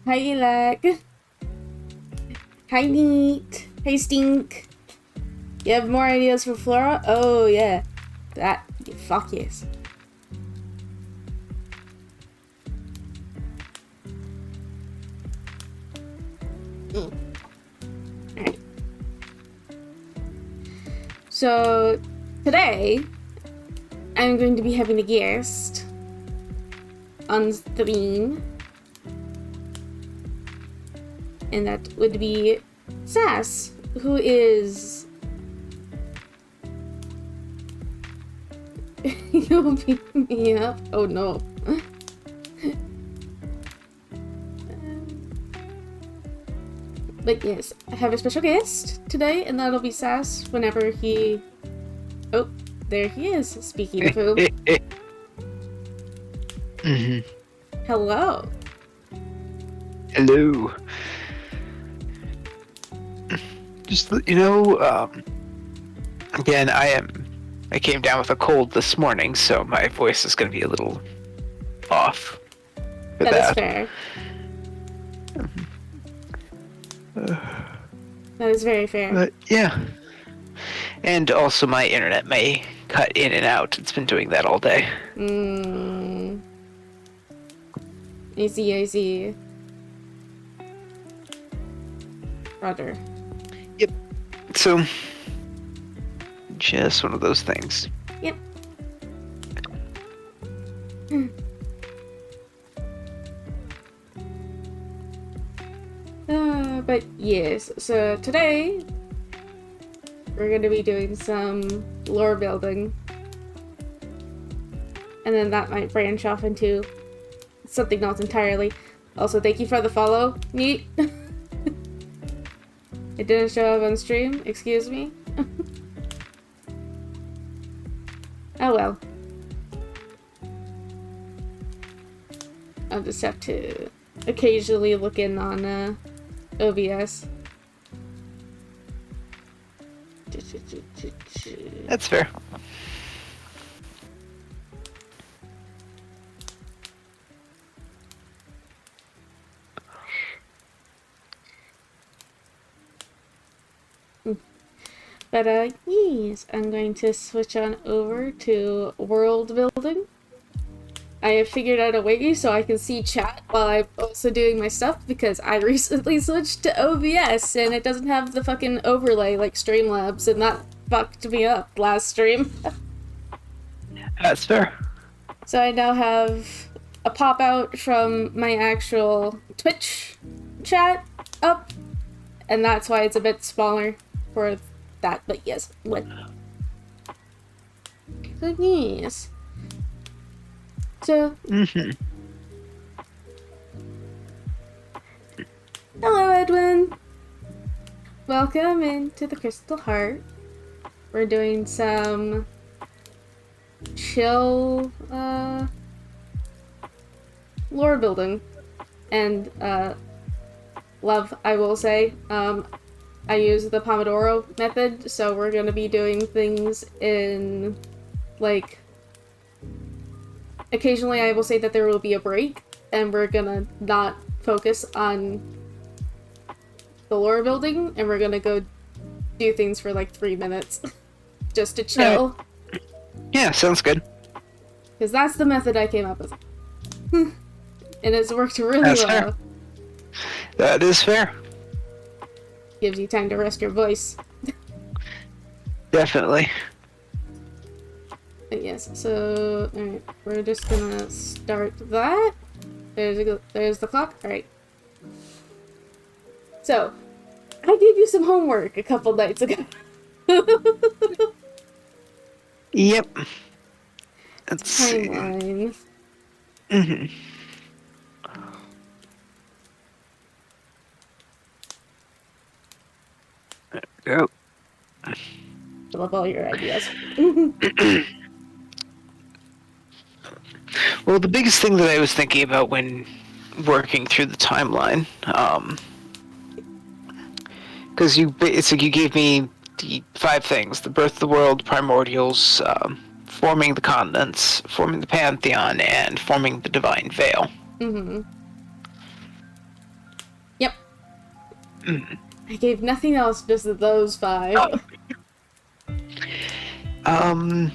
Hi, Elak. Hi, Neat. Hey, Stink. You have more ideas for Flora? Oh, yeah. That. Fuck yes. Alright. So, today, I'm going to be having a guest on stream. And that would be Sass, who is... You'll pick me up? Oh no. But yes, I have a special guest today, and that'll be Sass whenever he... Oh, there he is, speaking of whom. Hello. Hello. Just, again, I came down with a cold this morning, so my voice is going to be a little off. That is fair. That is very fair. But, yeah. And also my internet may cut in and out. It's been doing that all day. I see. Roger. Yep. So, just one of those things. Yep. But yes, so today we're going to be doing some lore building. And then that might branch off into something else entirely. Also, thank you for the follow, Neat. It didn't show up on stream, excuse me. Oh well. I'll just have to occasionally look in on OBS. That's fair. But yes, I'm going to switch on over to world building. I have figured out a way so I can see chat while I'm also doing my stuff, because I recently switched to OBS and it doesn't have the fucking overlay like Streamlabs, and that fucked me up last stream. That's fair. So I now have a pop out from my actual Twitch chat up, and that's why it's a bit smaller for that, but yes, what? So yes. So, Hello, Edwin. Welcome into the Crystal Heart. We're doing some chill lore building, and love, I will say. I use the Pomodoro method, so we're gonna be doing things in, like, occasionally I will say that there will be a break, and we're gonna not focus on the lore building, and we're gonna go do things for like 3 minutes, just to chill. Right. Yeah, sounds good. Because that's the method I came up with. And it's worked really That's well. fair. That is fair. Gives you time to rest your voice. Definitely. But yes, so alright, we're just gonna start that. There's the clock. Alright. So, I gave you some homework a couple nights ago. Yep. Let's see. Timeline. There we go. I love all your ideas. Well, the biggest thing that I was thinking about when working through the timeline, because it's like you gave me the 5 things: the birth of the world, primordials, forming the continents, forming the pantheon, and forming the divine veil. I gave nothing else, just those 5. Um,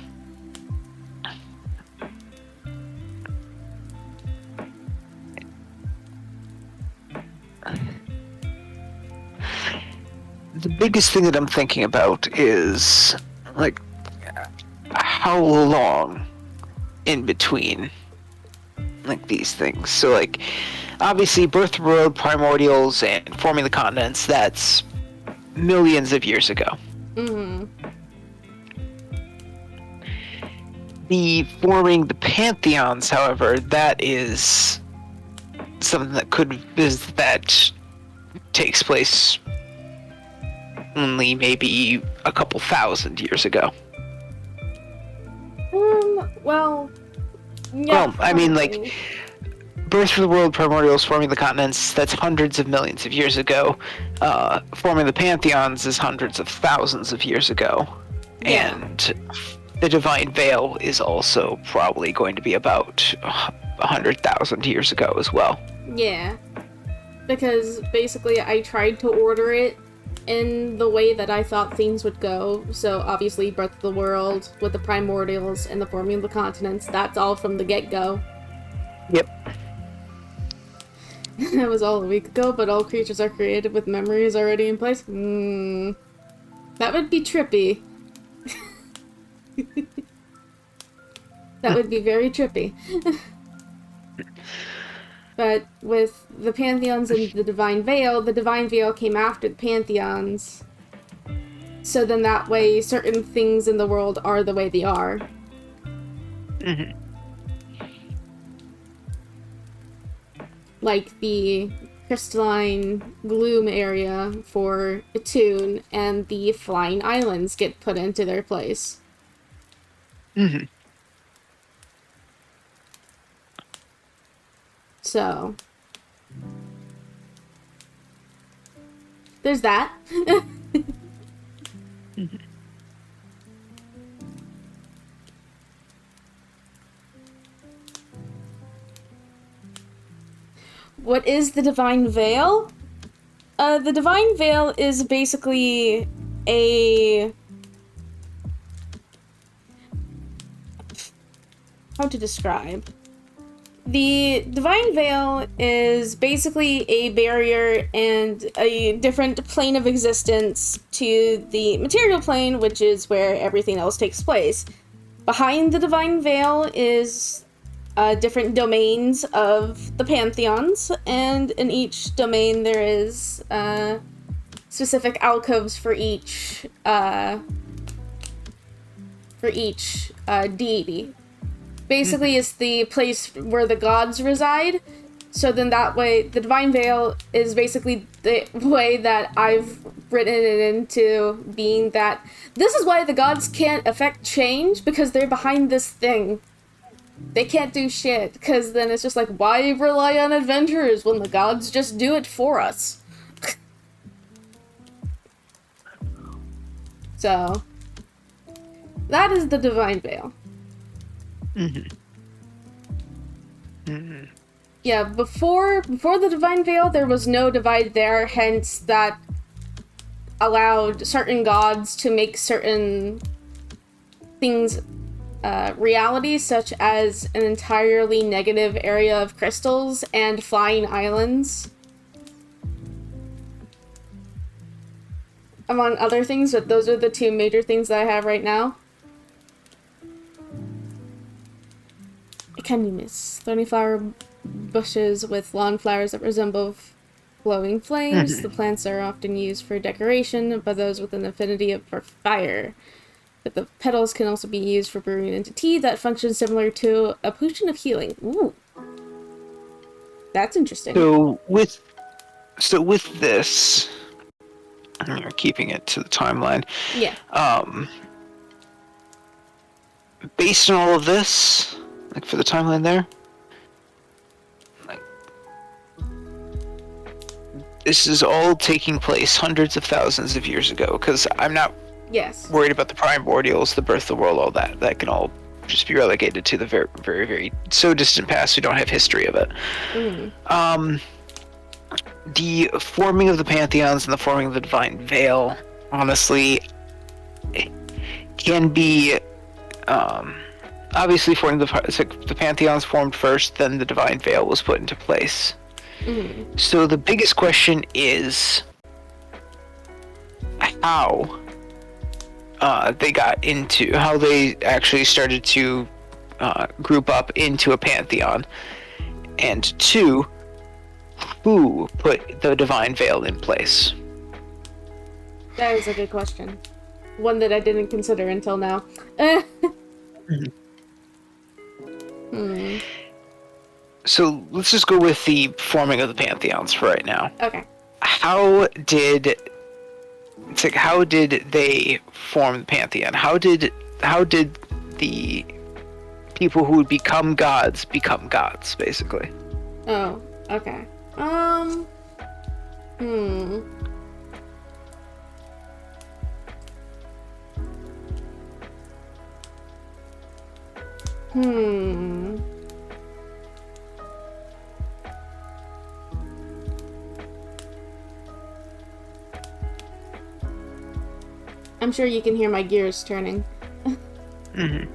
the biggest thing that I'm thinking about is, like, how long in between, like, these things. So, like, obviously, birth of the world, primordials, and forming the continents, that's millions of years ago. Mm-hmm. The forming the pantheons, however, that is something that takes place only maybe a couple thousand years ago. Well, yeah, Well, I mean, like, probably. birth of the world, primordials, forming the continents, that's hundreds of millions of years ago. Forming the pantheons is hundreds of thousands of years ago. Yeah. And the divine veil is also probably going to be about 100,000 years ago as well. Yeah. Because basically I tried to order it in the way that I thought things would go. So obviously Birth of the World with the primordials and the forming of the continents, that's all from the get-go. Yep. That was all a week ago, but all creatures are created with memories already in place. That would be trippy. That would be very trippy. But with the pantheons and the divine veil came after the pantheons. So then that way, certain things in the world are the way they are. Mm-hmm. Like the crystalline gloom area for Attune and the flying islands get put into their place. Mm-hmm. So there's that. What is the Divine Veil? The Divine Veil is basically a... How to describe? The Divine Veil is basically a barrier and a different plane of existence to the material plane, which is where everything else takes place. Behind the Divine Veil is different domains of the pantheons, and in each domain there is specific alcoves for each deity. Basically, it's the place where the gods reside. So then that way, the Divine Veil is basically the way that I've written it into being that this is why the gods can't affect change, because they're behind this thing. They can't do shit, because then it's just like, why rely on adventurers when the gods just do it for us? So, that is the Divine Veil. Mm-hmm. Mm-hmm. Yeah, before the Divine Veil, there was no divide there, hence that allowed certain gods to make certain things reality, such as an entirely negative area of crystals and flying islands. Among other things, but those are the two major things that I have right now. Can you miss? Thorny flower bushes with lawn flowers that resemble glowing flames. The plants are often used for decoration by those with an affinity for fire. But the petals can also be used for brewing into tea that functions similar to a potion of healing. Ooh. That's interesting. So with this, you're keeping it to the timeline. Yeah. Based on all of this, like for the timeline there, like this is all taking place hundreds of thousands of years ago. Because I'm not worried about the primordials, the birth of the world, all that. That can all just be relegated to the very, very, very so distant past. We don't have history of it. the forming of the pantheons and the forming of the divine veil, honestly, can be obviously forming the pantheons formed first, then the divine veil was put into place. Mm-hmm. So the biggest question is how how they actually started to group up into a pantheon, and two, who put the divine veil in place. That is a good question. One that I didn't consider until now. Hmm. So let's just go with the forming of the pantheons for right now. Okay. How did they form the pantheon? How did the people who would become gods, basically? Oh, okay. Hmm. Hmm. I'm sure you can hear my gears turning. Mm-hmm.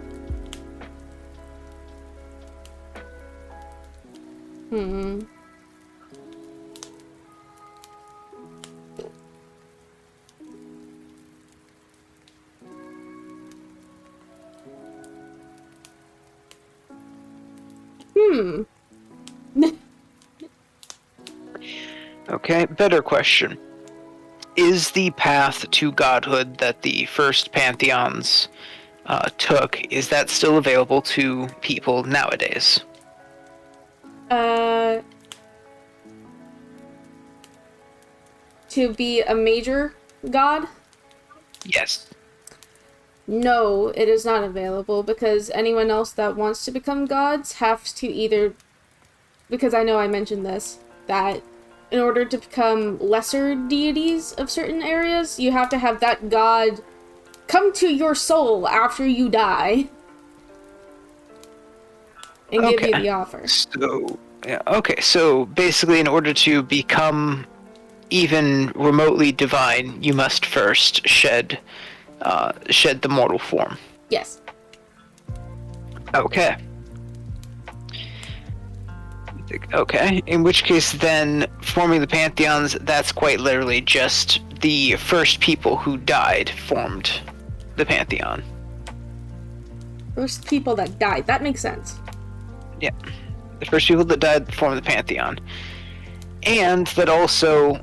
Hmm. Hmm. Okay, better question. Is the path to godhood that the first pantheons took, is that still available to people nowadays? Uh, to be a major god? Yes. No, it is not available because anyone else that wants to become gods has to either, because I know I mentioned this, that in order to become lesser deities of certain areas, you have to have that god come to your soul after you die and give you Okay. the offer. So, yeah, okay. So basically, in order to become even remotely divine, you must first shed the mortal form. Yes. Okay. Okay. In which case, then forming the pantheons, that's quite literally just the first people who died formed the pantheon. First people that died. That makes sense. Yeah. The first people that died formed the pantheon. And that also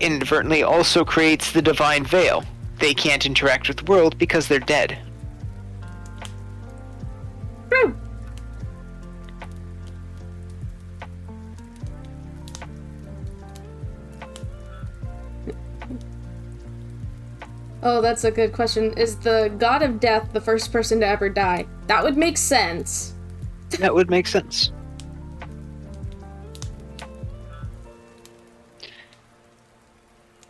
inadvertently also creates the divine veil. They can't interact with the world because they're dead. True. Oh, that's a good question. Is the god of death the first person to ever die? That would make sense. That would make sense.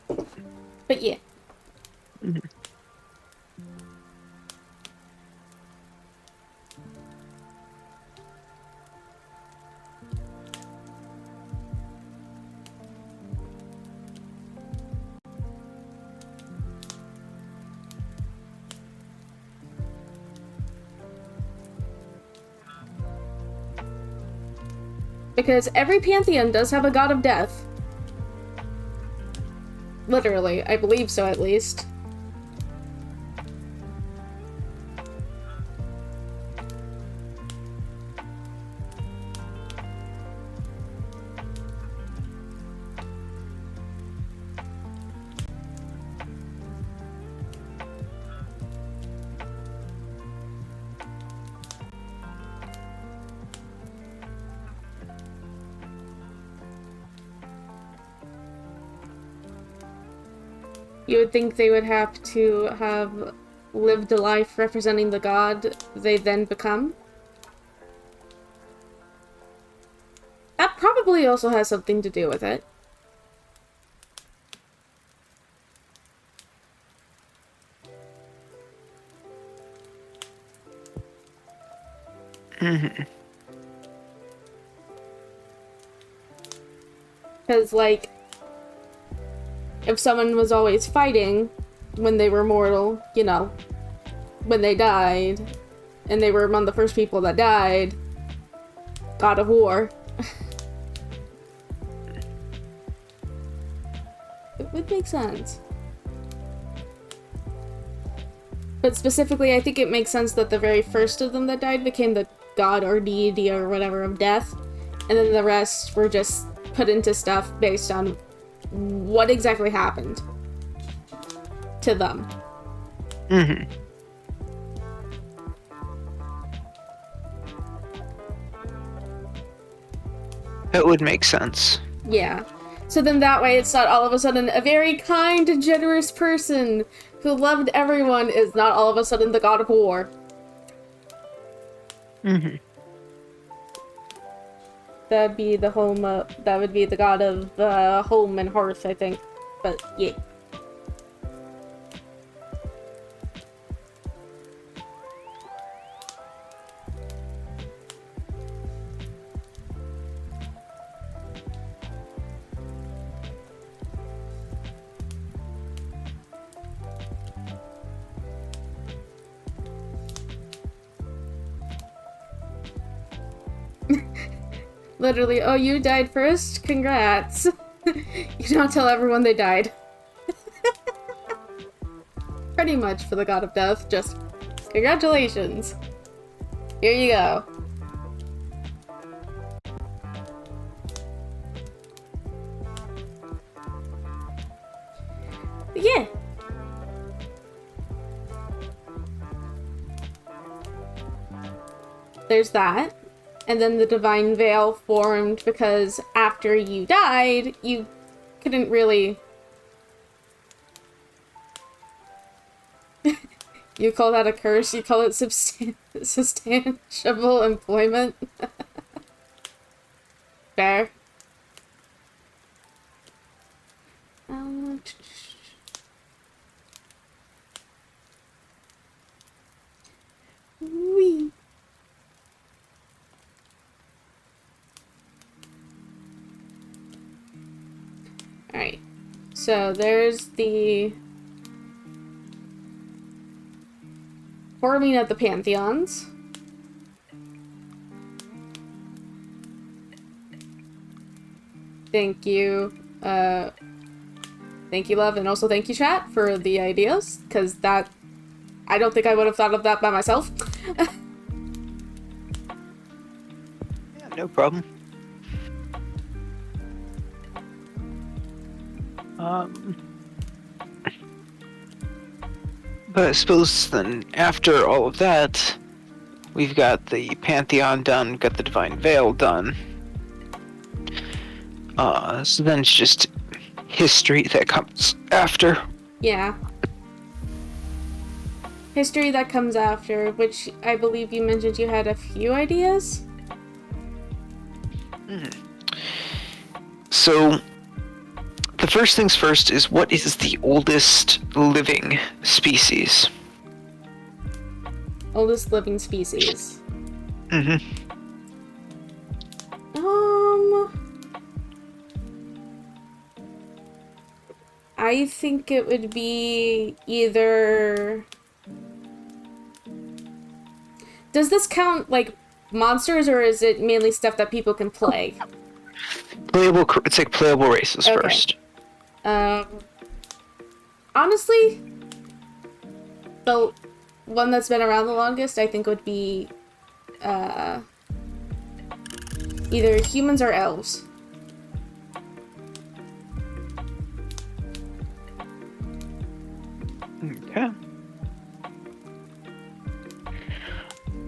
But yeah. Mm-hmm. Because every pantheon does have a god of death. Literally, I believe so at least. You would think they would have to have lived a life representing the god they then become. That probably also has something to do with it. Mm-hmm. Because, like, if someone was always fighting when they were mortal, you know, when they died, and they were among the first people that died, God of War. It would make sense. But specifically, I think it makes sense that the very first of them that died became the god or deity or whatever of death, and then the rest were just put into stuff based on what exactly happened to them. Mm-hmm. That would make sense. Yeah. So then that way it's not all of a sudden a very kind and generous person who loved everyone is not all of a sudden the god of war. Mm-hmm. That'd be the home, that would be the god of home and hearth, I think. But yeah. Literally, oh, you died first? Congrats. You don't tell everyone they died. Pretty much for the god of death, just congratulations. Here you go. But yeah. There's that. And then the divine veil formed because after you died, you couldn't really... You call that a curse? You call it substantiable employment? Fair. Wee. Alright, so there's the forming of the pantheons. Thank you, love, and also thank you, chat, for the ideas, because that, I don't think I would have thought of that by myself. Yeah, no problem. But I suppose then after all of that, we've got the Pantheon done, got the Divine Veil done. So then it's just history that comes after. Yeah. History that comes after, which I believe you mentioned you had a few ideas? So, the first things first is, what is the oldest living species? Oldest living species. Mm-hmm. I think it would be either... Does this count, like, monsters, or is it mainly stuff that people can play? Playable, it's like playable races first. Honestly, the one that's been around the longest, I think, would be, either humans or elves. Okay.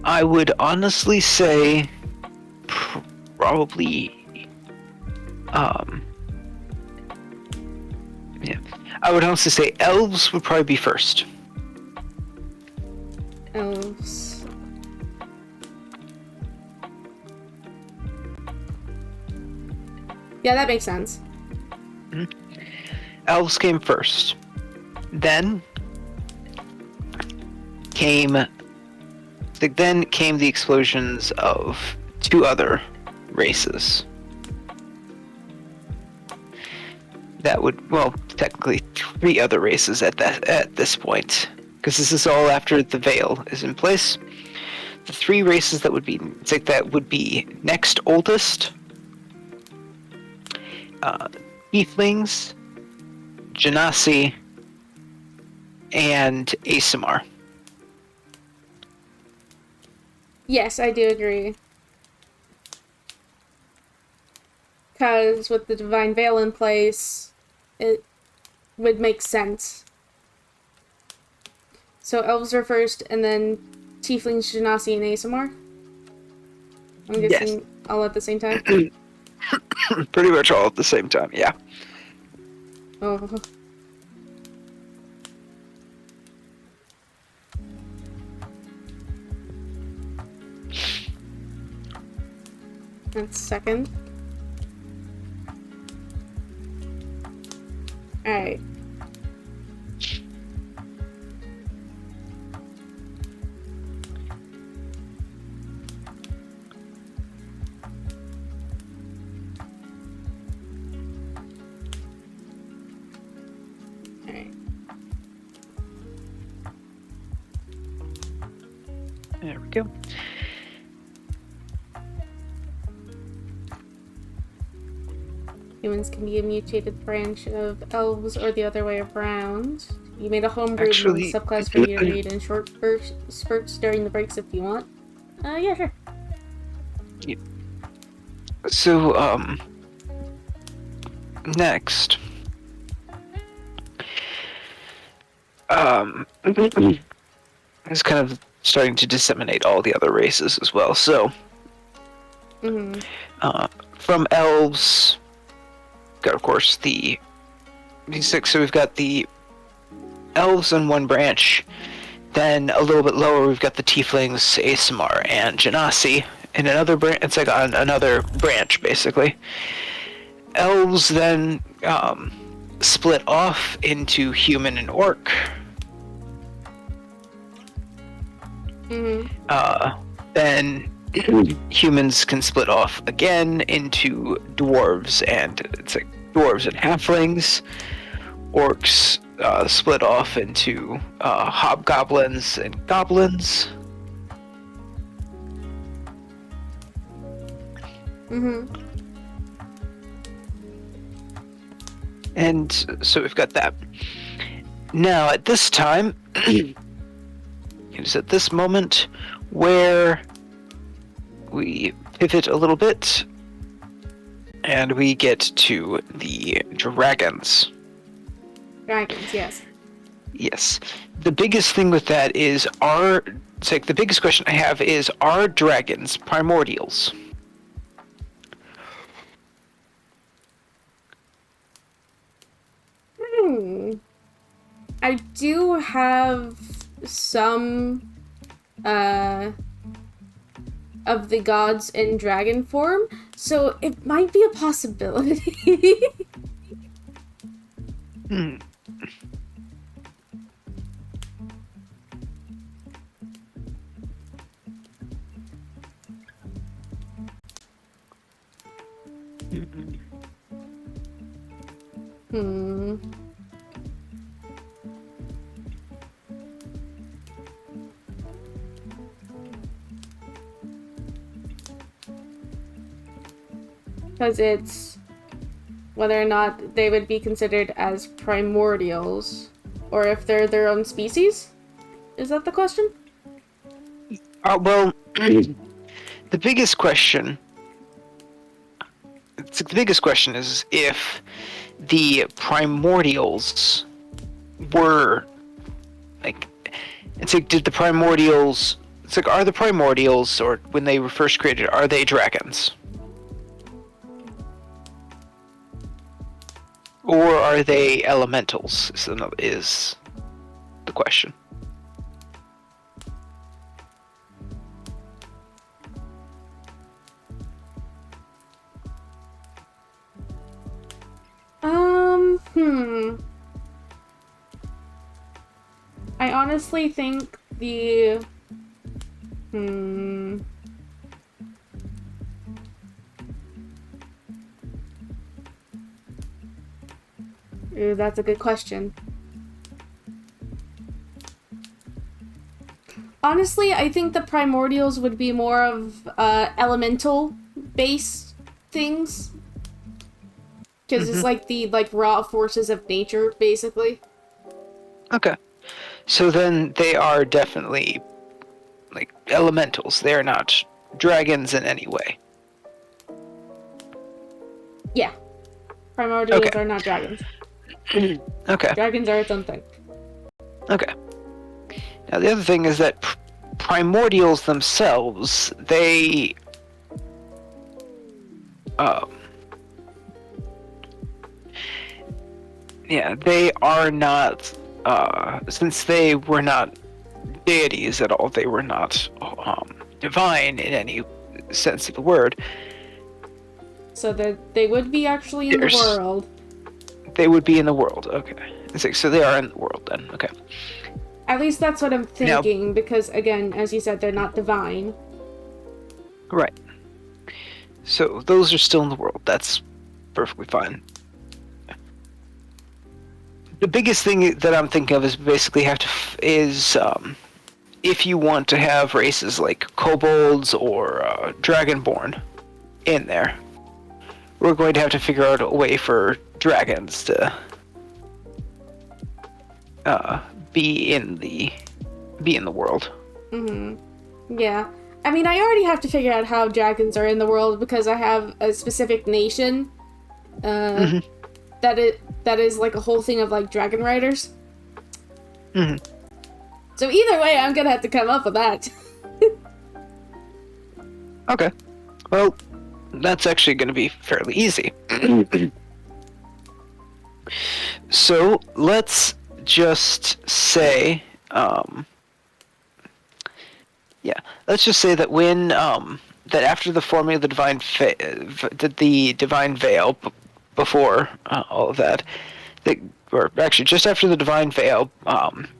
I would honestly say probably yeah. I would honestly say elves would probably be first. Elves. Yeah, that makes sense. Mm-hmm. Elves came first. Then came the explosions of two other races. that would, well, technically 3 other races at this point, because this is all after the veil is in place. The 3 races that would be, it's like that would be next oldest, Tieflings, Genasi, and Asimar. Yes, I do agree. Because with the Divine Veil in place, it would make sense. So elves are first, and then Tieflings, Genasi, and Asimar? I'm guessing Yes. all at the same time? Pretty much all at the same time, yeah. Oh. That's second. Alright. Alright. There we go. Humans can be a mutated branch of elves or the other way around. You made a homebrew Actually, subclass for you to read in short spurts during the breaks if you want. Yeah, sure. so, next. It's kind of starting to disseminate all the other races as well. So, from elves, got of course the D6. So we've got the elves in one branch. Then a little bit lower, we've got the tieflings, Asimar, and Genasi in another branch. It's like on another branch, basically. Elves then split off into human and orc. Then humans can split off again into dwarves, and it's like dwarves and halflings. Orcs split off into hobgoblins and goblins. And so we've got that. Now at this time, it's at this moment where we pivot a little bit and we get to the dragons. Dragons, yes. Yes. The biggest thing with that is it's like the biggest question I have is, are dragons primordials? I do have some of the gods in dragon form, so it might be a possibility. Because it's whether or not they would be considered as primordials, or if they're their own species? Is that the question? Well, the biggest question is if the primordials were like, it's like, did the primordials, it's like, are the primordials, or when they were first created, are they dragons? Or are they elementals, is the question. I honestly think the... Ooh, that's a good question. Honestly, I think the primordials would be more of elemental based things. Because it's like the raw forces of nature, basically. Okay. So then they are definitely like elementals. They're not dragons in any way. Yeah. Primordials Okay. are not dragons. Okay. Dragons are its own thing. Okay. Now the other thing is that primordials themselves, they yeah, they are not since they were not deities at all, they were not divine in any sense of the word. So that they would be actually in the world. They would be in the world, okay. So they are in the world then, okay. At least that's what I'm thinking, because again, as you said, they're not divine. Right. So those are still in the world. That's perfectly fine. The biggest thing that I'm thinking of is basically if you want to have races like kobolds or dragonborn in there, we're going to have to figure out a way for dragons to be in the world. Yeah. I mean, I already have to figure out how dragons are in the world because I have a specific nation that is like a whole thing of like dragon riders. So either way, I'm gonna have to come up with that. Okay. Well, that's actually going to be fairly easy. So let's just say, let's just say that when that after the forming of the divine veil, before all of that, or actually just after the divine veil,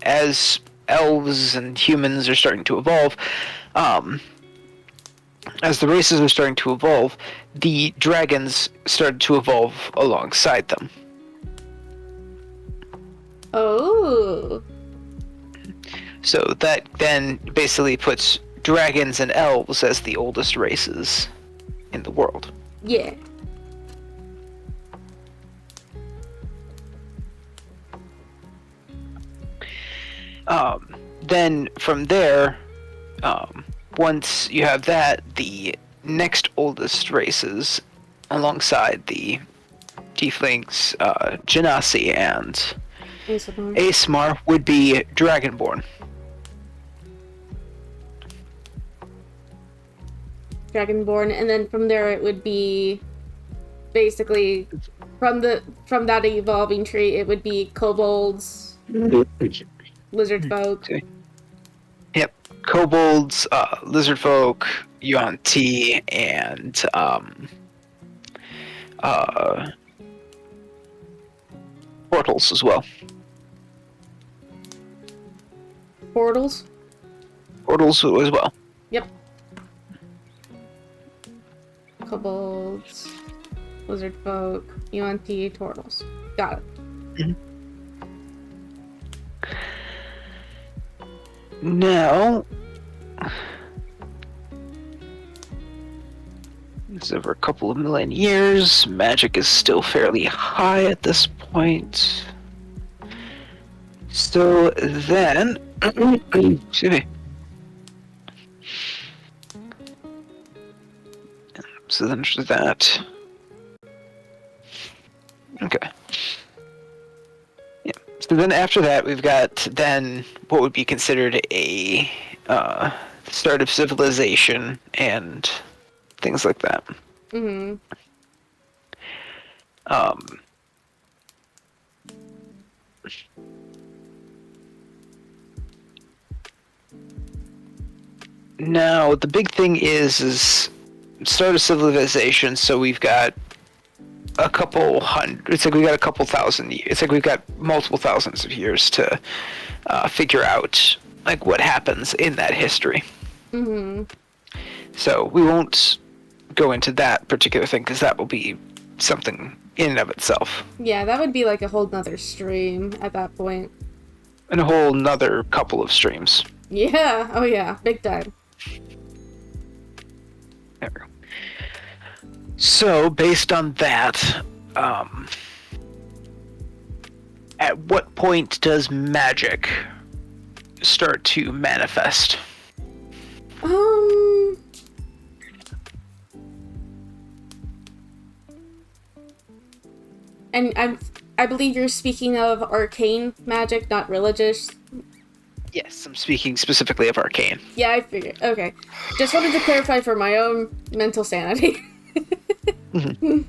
as elves and humans are starting to evolve, as the races are starting to evolve, the dragons started to evolve alongside them. Oh. So that then basically puts dragons and elves as the oldest races in the world. Yeah. Then from there, once you have that, the next oldest races alongside the tieflings, Genasi and Aesmar would be Dragonborn. Dragonborn, and then from there it would be basically from that evolving tree it would be kobolds, lizard folk. Yep, kobolds, lizard folk, Yuan-Ti, and portals as well. Portals Portals as well. Yep. Kobolds, lizard folk, Yuan-Ti, turtles. Got it. Now, it's over a couple of million years. Magic is still fairly high at this point. So then, excuse me. So then after that, okay. Yeah. So then after that, we've got then what would be considered a start of civilization and things like that. Now the big thing is start of civilization. So we've got a couple hundred. It's like we got a couple thousand years. It's like we've got multiple thousands of years to figure out like what happens in that history. So we won't go into that particular thing because that will be something in and of itself. Yeah, that would be like a whole nother stream at that point. And a whole nother couple of streams. Yeah, oh yeah, big time. There we go. So, based on that, at what point does magic start to manifest? And I believe you're speaking of arcane magic, not religious. Yes, I'm speaking specifically of arcane. Yeah, I figured. Okay. Just wanted to clarify for my own mental sanity. Mm-hmm.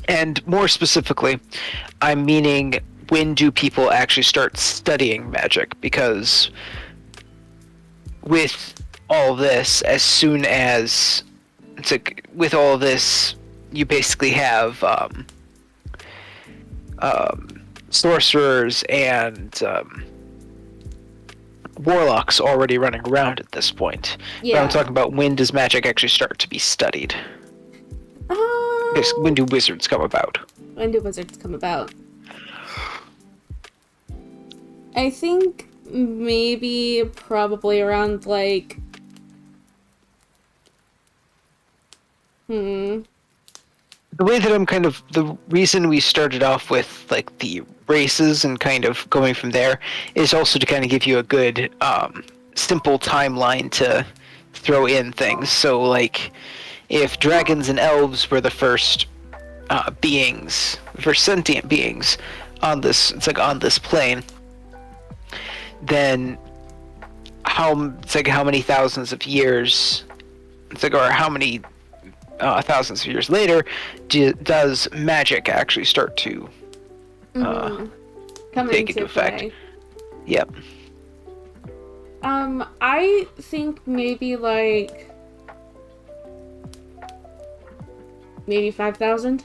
And more specifically, I'm meaning, when do people actually start studying magic? Because with all this, as soon as it's like, with all this, you basically have sorcerers and warlocks already running around at this point. Yeah. But I'm talking about, when does magic actually start to be studied? When do wizards come about? When do wizards come about? I think maybe probably around like... The way that I'm kind of, the reason we started off with like the races and kind of going from there is also to kind of give you a good simple timeline to throw in things. So like, if dragons and elves were the first beings, first sentient beings on this, it's like on this plane, then how many thousands of years, it's like, or how many thousands of years later does magic actually start to take into effect? Play. Yep. I think maybe like maybe 5,000.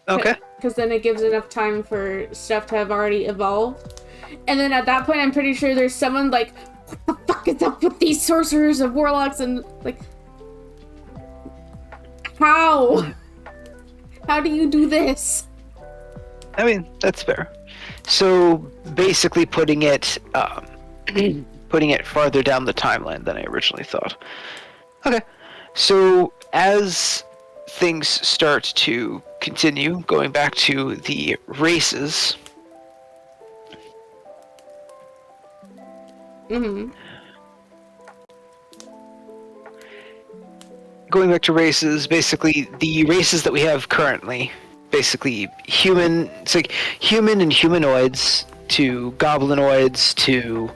Okay. Because then it gives enough time for stuff to have already evolved. And then at that point, I'm pretty sure there's someone like, what the fuck is up with these sorcerers and warlocks? And like, how? How do you do this? I mean, that's fair. So basically putting it farther down the timeline than I originally thought. Okay. So as things start to continue, going back to the races. Mm-hmm. Going back to races, basically the races that we have currently, basically human, it's like human and humanoids to goblinoids to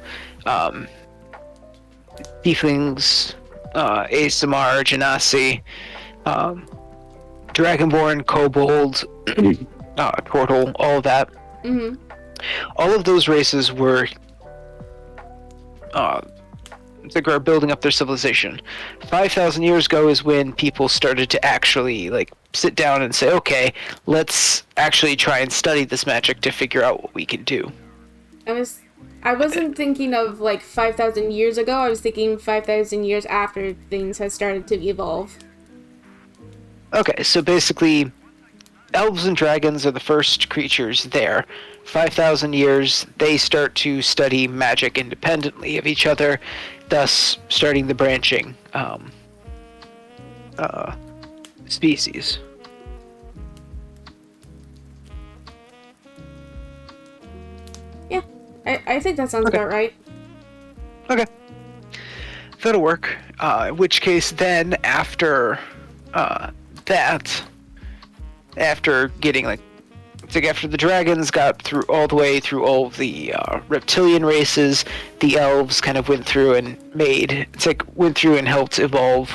tieflings, ASMR, Genasi, Dragonborn, Kobold, Turtle, all of that. Mm-hmm. All of those races were are building up their civilization. 5,000 years ago is when people started to actually like sit down and say, okay, let's actually try and study this magic to figure out what we can do. I wasn't thinking of like 5,000 years ago. I was thinking 5,000 years after things had started to evolve. Okay, so basically, elves and dragons are the first creatures there. 5,000 years, they start to study magic independently of each other, thus starting the branching species. Yeah, I think that sounds about right. Okay. That'll work. In which case, then, after that, after getting like, it's like after the dragons got through all the way through all of the reptilian races, the elves kind of went through and helped evolve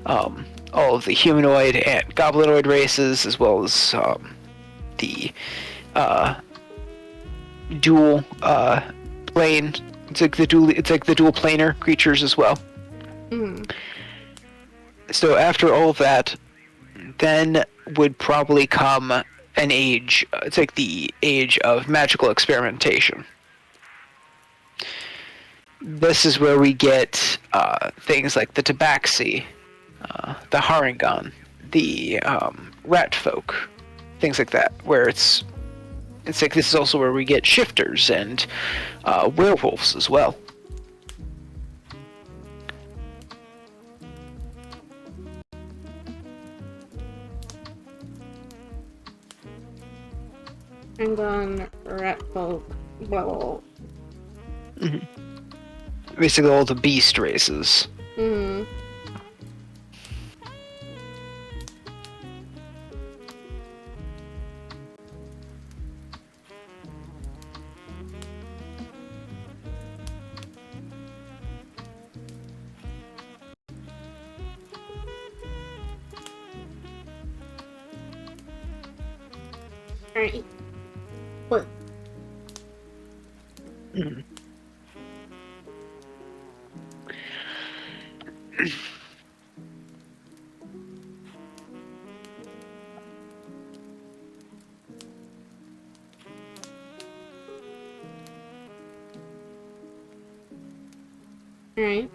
all of the humanoid and goblinoid races, as well as the dual plane. It's like the dual planar creatures as well. Mm. So after all of that, then would probably come an age. It's like the age of magical experimentation. this is where we get things like the tabaxi, the harengon, the rat folk, things like that, where it's like this is also where we get shifters and werewolves as well. I'm going rat folk. Blah, blah, blah. Basically all the beast races. Mm. Alright. What? Mhm. Alright.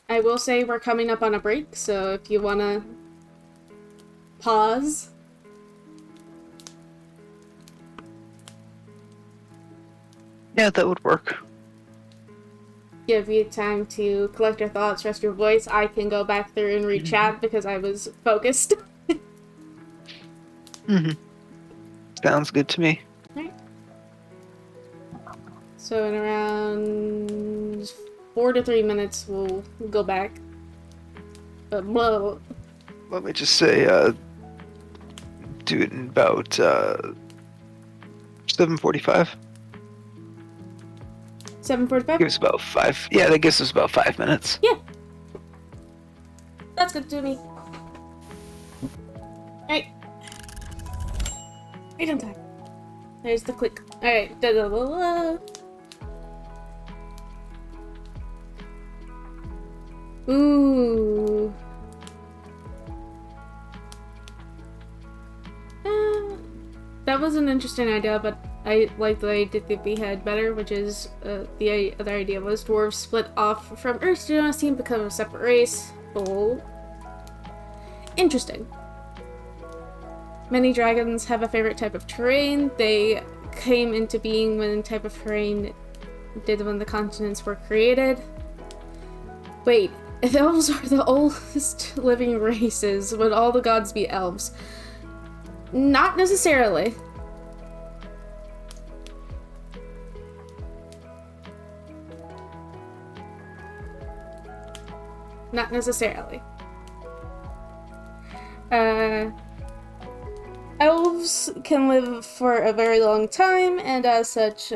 I will say we're coming up on a break, so if you wanna pause. Yeah, that would work. Give you time to collect your thoughts, rest your voice. I can go back through and read chat because I was focused. Sounds good to me. Right. So in around 4 to 3 minutes, we'll go back. But whoa. Let me just say, do it in about 7:45. 7:45? Gives about 5. Yeah, that gives us about 5 minutes. Yeah. That's good to me. Alright. Right on time. There's the click. Alright. Da -da -da -da. Ooh. That was an interesting idea, but I like the idea that we had better, which is the other idea was dwarves split off from Earth's dynasty and become a separate race. Oh. Interesting. Many dragons have a favorite type of terrain. They came into being when type of terrain did when the continents were created. Wait, if elves are the oldest living races, would all the gods be elves? Not necessarily. Not necessarily. Elves can live for a very long time, and as such,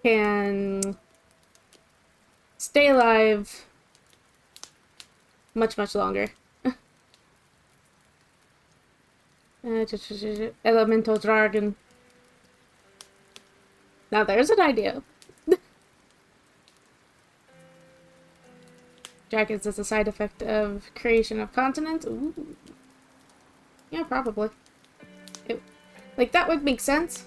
can stay alive much, much longer. Elemental dragon. Now there's an idea. Dragons as a side effect of creation of continents? Ooh. Yeah, probably. Like, that would make sense.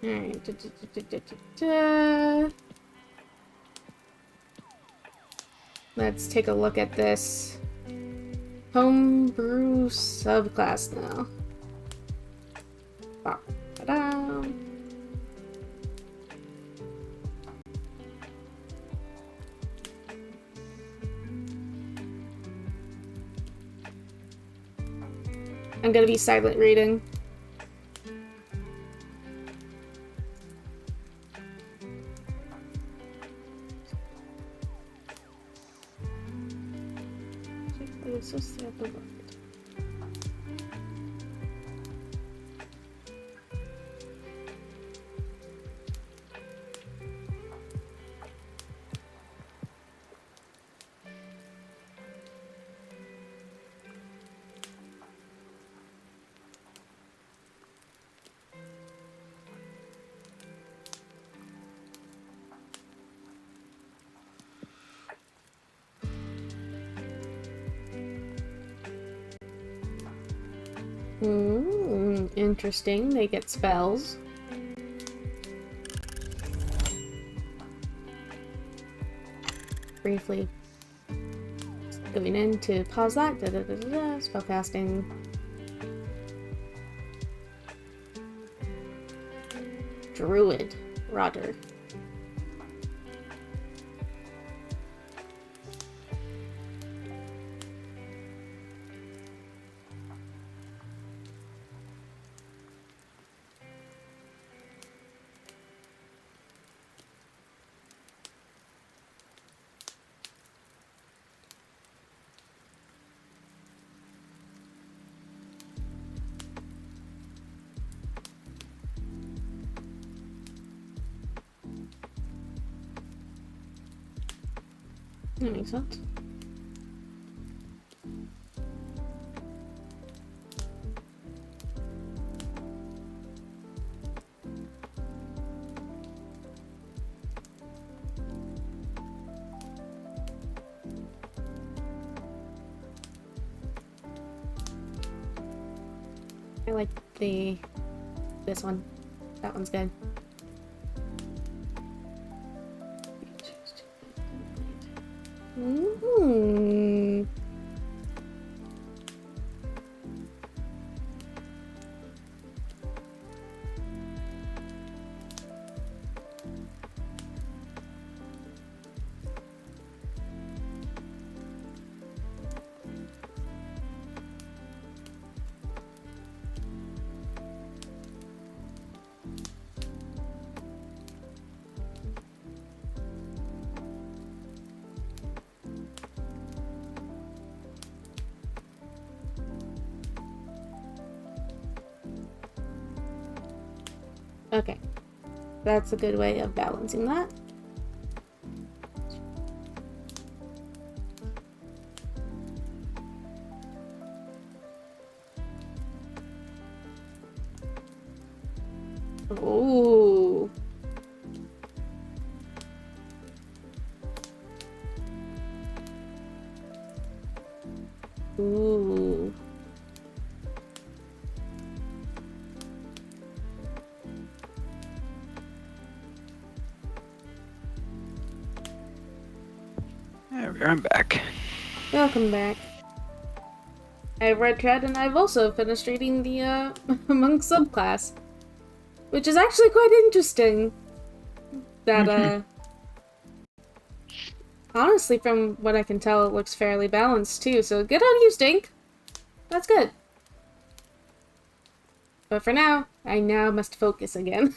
Alright. Let's take a look at this homebrew subclass now. Ba-da-da. I'm gonna be silent reading. So sad the word. Interesting. They get spells. Briefly going in to pause that. Spellcasting. Druid. Roger. That makes sense. I like this one. That one's good. Okay. That's a good way of balancing that. Ooh. Ooh. I'm back. Welcome back. I've read Tread, and I've also finished reading the Monk subclass, which is actually quite interesting. That honestly, from what I can tell, it looks fairly balanced too. So good on you, Stink. That's good. But for now, I now must focus again.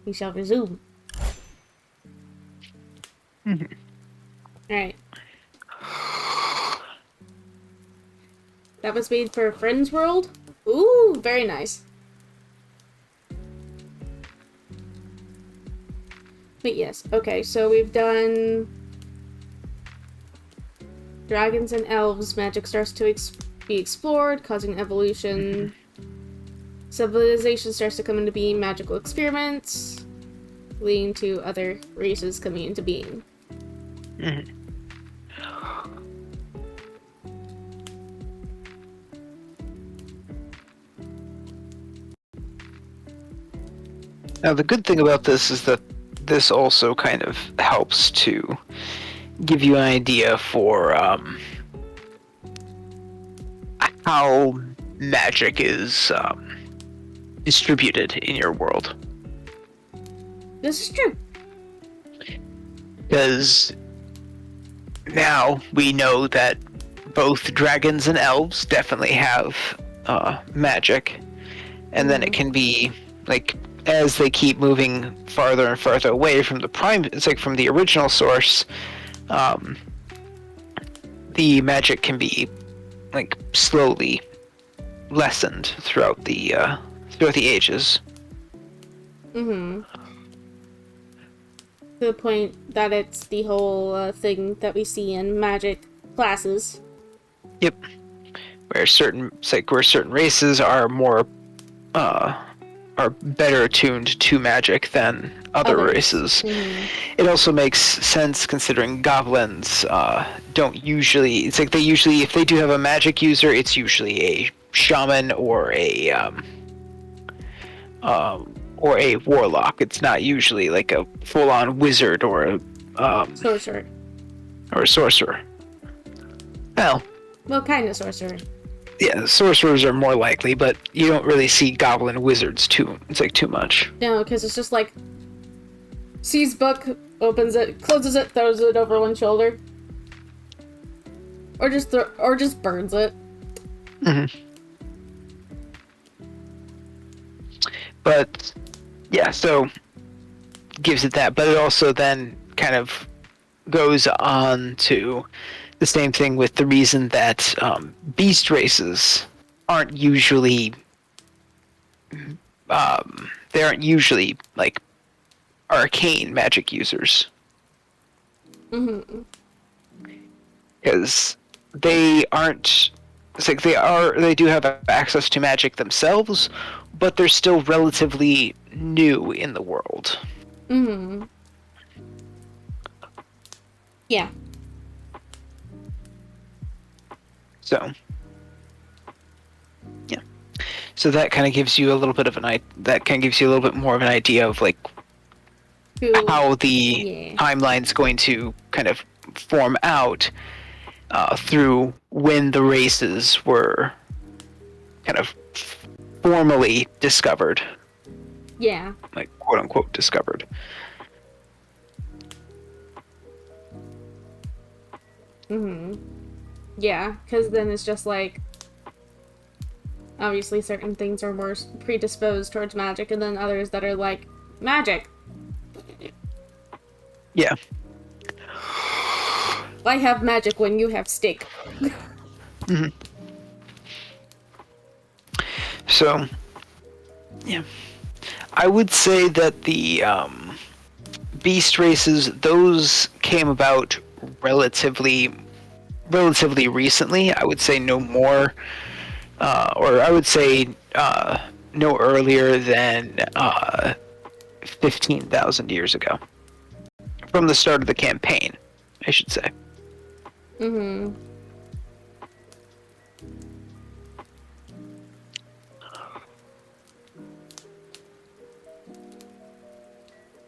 We shall resume. Alright. That was made for Friends World. Ooh, very nice. But yes, okay, so we've done dragons and elves. Magic starts to be explored, causing evolution. Civilization starts to come into being. Magical experiments, leading to other races coming into being. Now, the good thing about this is that this also kind of helps to give you an idea for how magic is distributed in your world. This is true. Because now we know that both dragons and elves definitely have magic, and then it can be like, as they keep moving farther and farther away from the it's like from the original source, the magic can be like slowly lessened throughout the ages. To the point that it's the whole thing that we see in magic classes. Yep. Where certain races are more are better attuned to magic than other Others. races. Mm-hmm. It also makes sense considering goblins don't usually. It's like they usually, if they do have a magic user, it's usually a shaman or a warlock. It's not usually like a full-on wizard Sorcerer. or a sorcerer. Well, Kind of sorcerer. yeah, sorcerers are more likely, but you don't really see goblin wizards too. It's like too much. No, because it's just like sees book, opens it, closes it, throws it over one shoulder, or just burns it. Mm-hmm. But yeah, so gives it that, but it also then kind of goes on to the same thing with the reason that beast races aren't usually they aren't usually like arcane magic users. Mm-hmm. Because they aren't. It's like they do have access to magic themselves, but they're still relatively new in the world. Mm-hmm. Yeah. So yeah. So that kind of gives you a little bit of that kind of gives you a little bit more of an idea of like how the timeline's going to kind of form out through when the races were kind of formally discovered. Yeah. Like, quote unquote, discovered. Mm-hmm. Yeah, because then it's just like, obviously certain things are more predisposed towards magic, and then others that are like, magic. Yeah. Why have magic when you have steak? Mm-hmm. So, yeah. I would say that the beast races, those came about relatively recently. I would say no more, or I would say no earlier than 15,000 years ago. From the start of the campaign, I should say. Mm-hmm.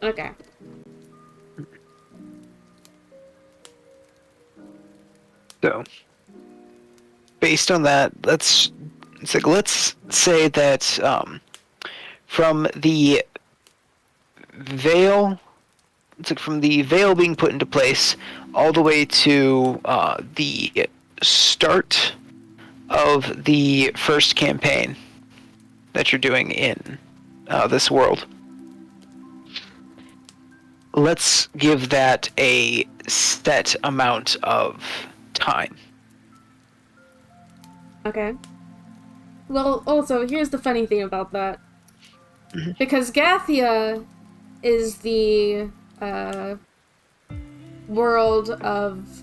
Okay. So, based on that, let's say that from the veil, it's like from the veil being put into place all the way to the start of the first campaign that you're doing in this world. Let's give that a set amount of time. Okay. Well, also, here's the funny thing about that. Mm-hmm. Because Gathia is the world of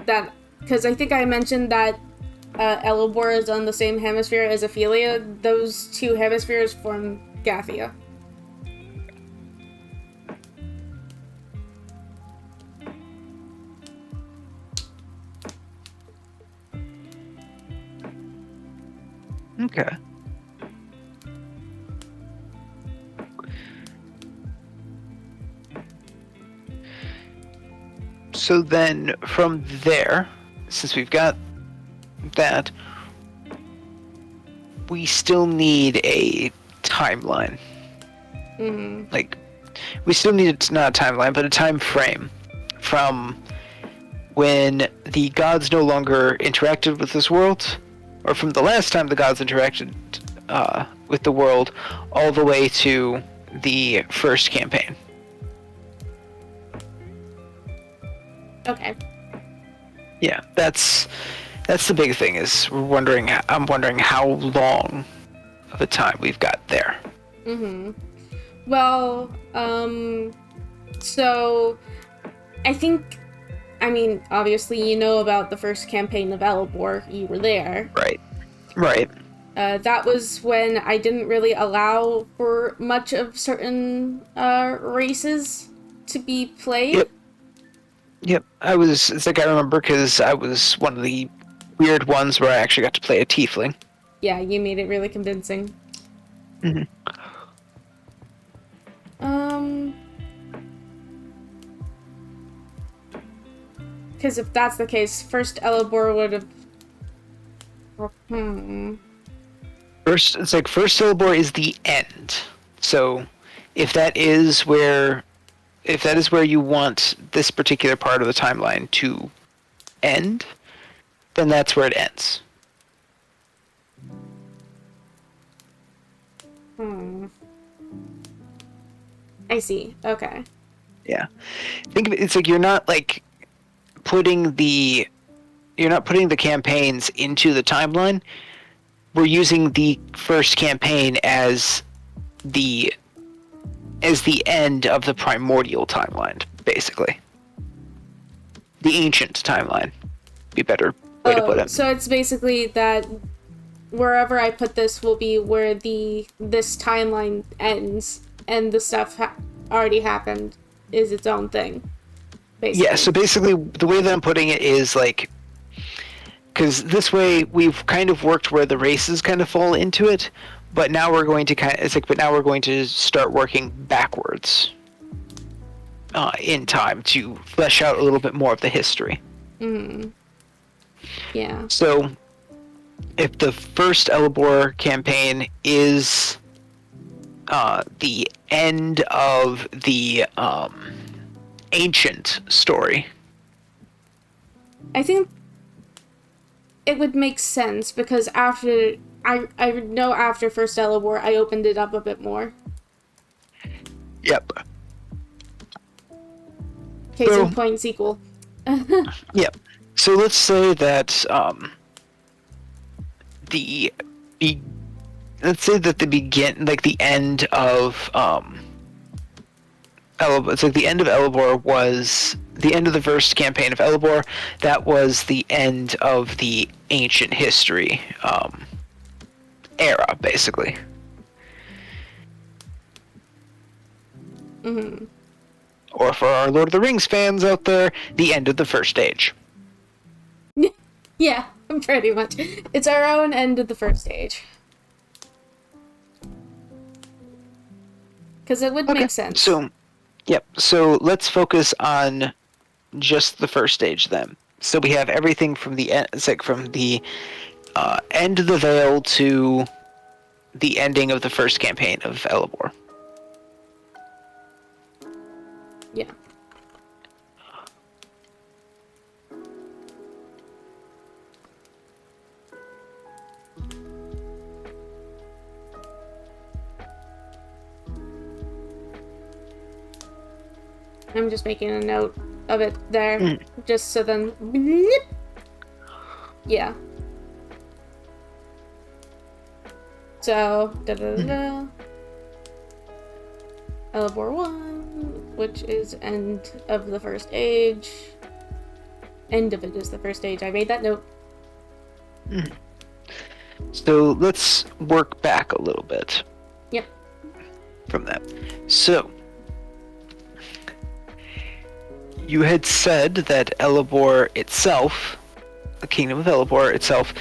that. Because I think I mentioned that Elibor is on the same hemisphere as Ophelia. Those two hemispheres form Gathia. Okay. So then from there, since we've got that, we still need a timeline. Mm-hmm. Like, we still need not a timeline, but a time frame from when the gods no longer interacted with this world, or from the last time the gods interacted with the world, all the way to the first campaign. Okay. Yeah, that's the big thing. Is I'm wondering how long of a time we've got there. Mm-hmm. Well, so I think, I mean, obviously you know about the first campaign of Elibor. You were there. Right. That was when I didn't really allow for much of certain races to be played. Yep. Yep. It's like I remember because I was one of the weird ones where I actually got to play a tiefling. Yeah, you made it really convincing. Mm-hmm. Because if that's the case, first Elibor would have. First syllable is the end. So, if that is where you want this particular part of the timeline to end, then that's where it ends. I see. Okay. Yeah. Think of it, it's like you're not putting the campaigns into the timeline. We're using the first campaign as the end of the primordial timeline, basically. The ancient timeline. Be a better way to put it. So it's basically that wherever I put this will be where this timeline ends, and the stuff already happened is its own thing. Basically. Yeah, so basically the way that I'm putting it is because this way we've kind of worked where the races kind of fall into it, but now we're going to start working backwards in time to flesh out a little bit more of the history. Yeah. So if the first Elibor campaign is the end of the ancient story, I think it would make sense because after I know after first Elibor I opened it up a bit more. Yep. Case in point, sequel. Yep. So let's say that the end of it's like the end of Elibor was the end of the first campaign of Elibor. That was the end of the ancient history era, basically. Or for our Lord of the Rings fans out there, the end of the First Age. Yeah, pretty much. It's our own end of the First Age. Because it would make sense. So let's focus on just the first stage then. So we have everything from the end, from the end of the Veil to the ending of the first campaign of Elibor. Yeah. I'm just making a note of it there, just so then... Yeah. So, da-da-da-da. Elibor 1, which is end of the first age. End of it is the first age. I made that note. So let's work back a little bit. Yep. From that. So, you had said that Elibor itself, the Kingdom of Elibor itself,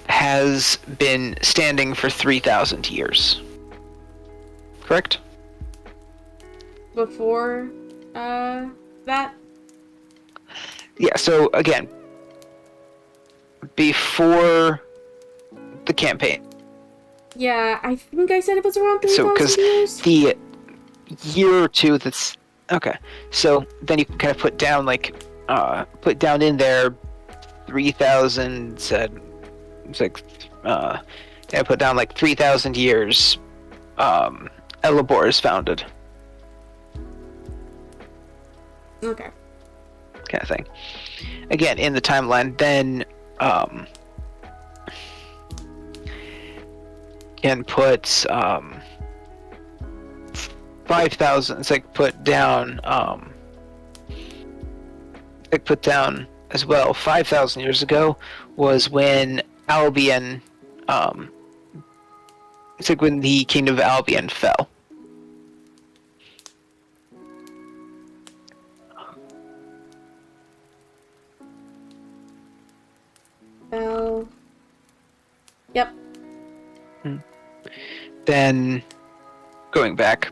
has been standing for 3,000 years. Correct? Before that? Yeah, so again, before the campaign. Yeah, I think I said it was around 3,000 years. So, because the year or two that's... Okay, so then you can kind of put down in there 3,000, put down 3,000 years Elibor is founded. Okay. Kind of thing. Again, in the timeline, then can put 5,000. It's put down as well. 5,000 years ago was when Albion It's like when the Kingdom of Albion fell. Well, yep. Then, going back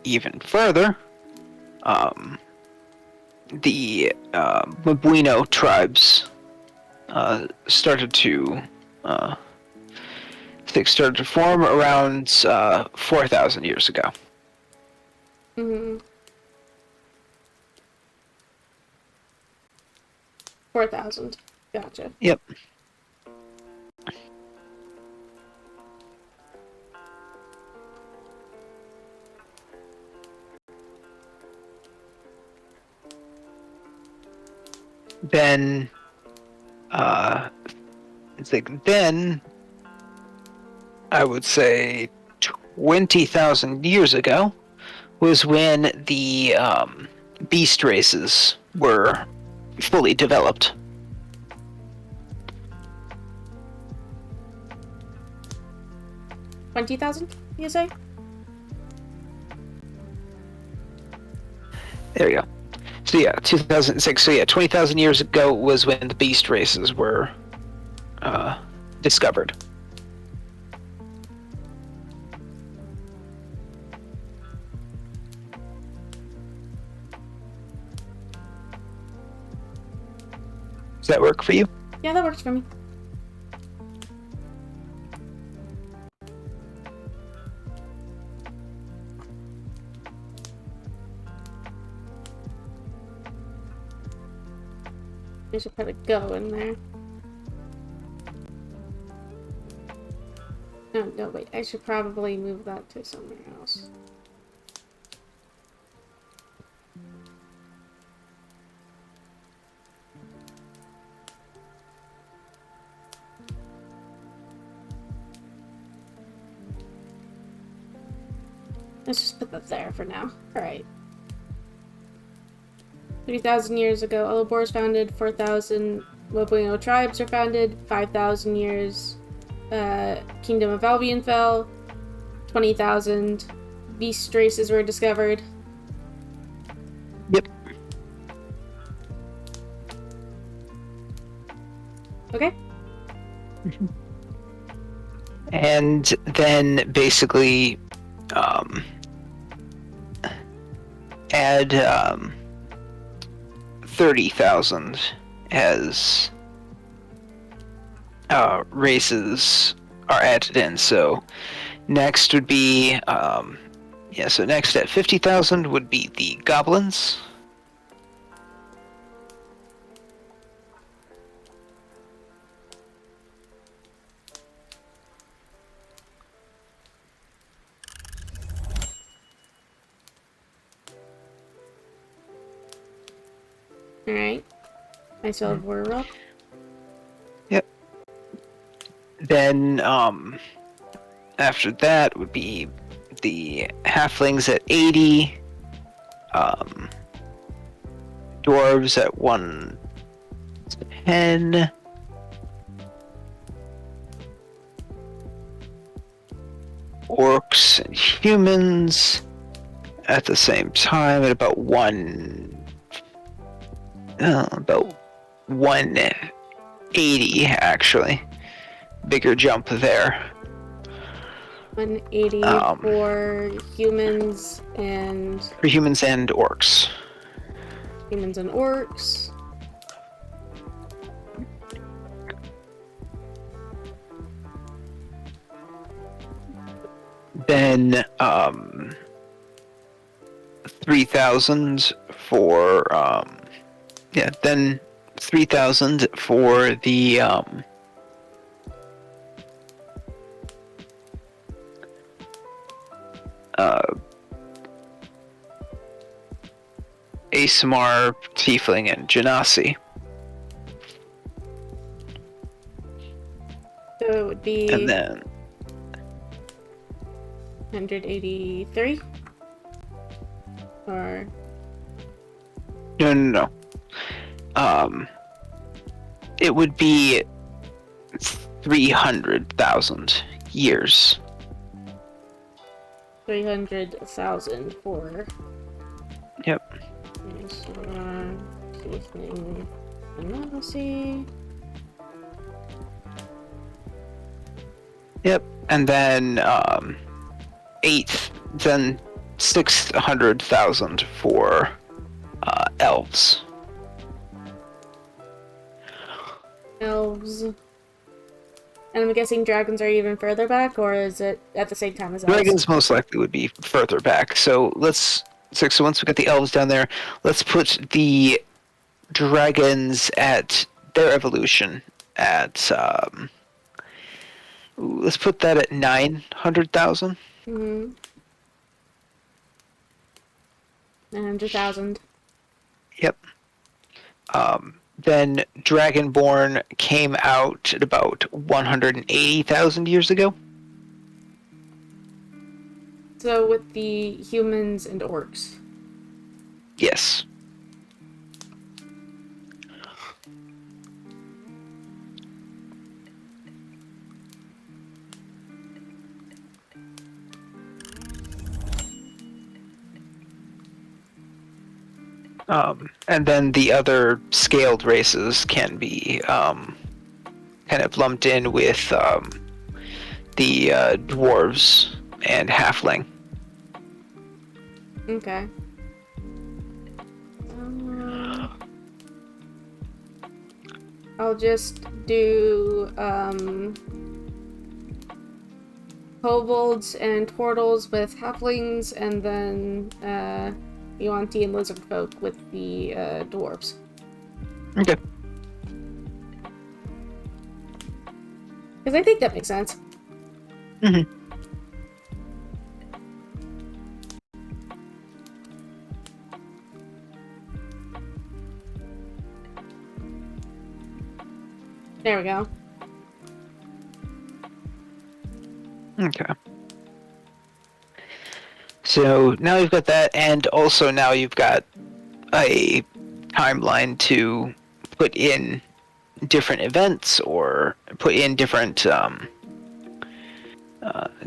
even further, the Mabuino tribes started to started to form around 4,000 years ago. Mm-hmm. 4,000. Gotcha. Yep. Then, it's like then, I would say 20,000 years ago was when the beast races were fully developed. 20,000, you say? There you go. So yeah, 2006. So yeah, 20,000 years ago was when the beast races were discovered. Does that work for you? Yeah, that works for me. I should put a go in there. No, wait. I should probably move that to somewhere else. Let's just put that there for now. Alright. 3,000 years ago, Elabor is founded. 4,000 Mabuino tribes are founded. 5,000 years, Kingdom of Albion fell. 20,000 beast races were discovered. Yep. Okay. And then basically add 30,000 as races are added in. So next would be so next at 50,000 would be the goblins. Alright. I still have War Rock. Yep. Then after that would be the halflings at 80, dwarves at 110, orcs and humans at the same time at about 180 actually. Bigger jump there. 180 for humans and... For humans and orcs. Humans and orcs. Then 3,000 for then 3,000 for the ASMR, Tiefling, and Genasi. So it would be... And then... 183? Or... No. It would be 300,000 years. 300,000 for Yep. seasoning analysis. Yep. And then eighth, then 600,000 for elves. Elves. And I'm guessing dragons are even further back, or is it at the same time as elves? Dragons most likely would be further back. So so once we got the elves down there, let's put the dragons at their evolution at let's put that at 900,000. 900,000. Yep. Then Dragonborn came out at about 180,000 years ago. So with the humans and orcs. Yes. And then the other scaled races can be kind of lumped in with the dwarves and halfling. Okay. I'll just do kobolds and turtles with halflings, and then Yuan-Ti and lizard folk with the dwarves. Okay. Because I think that makes sense. Mm-hmm. There we go. Okay. So now you've got that, and also now you've got a timeline to put in different events or put in different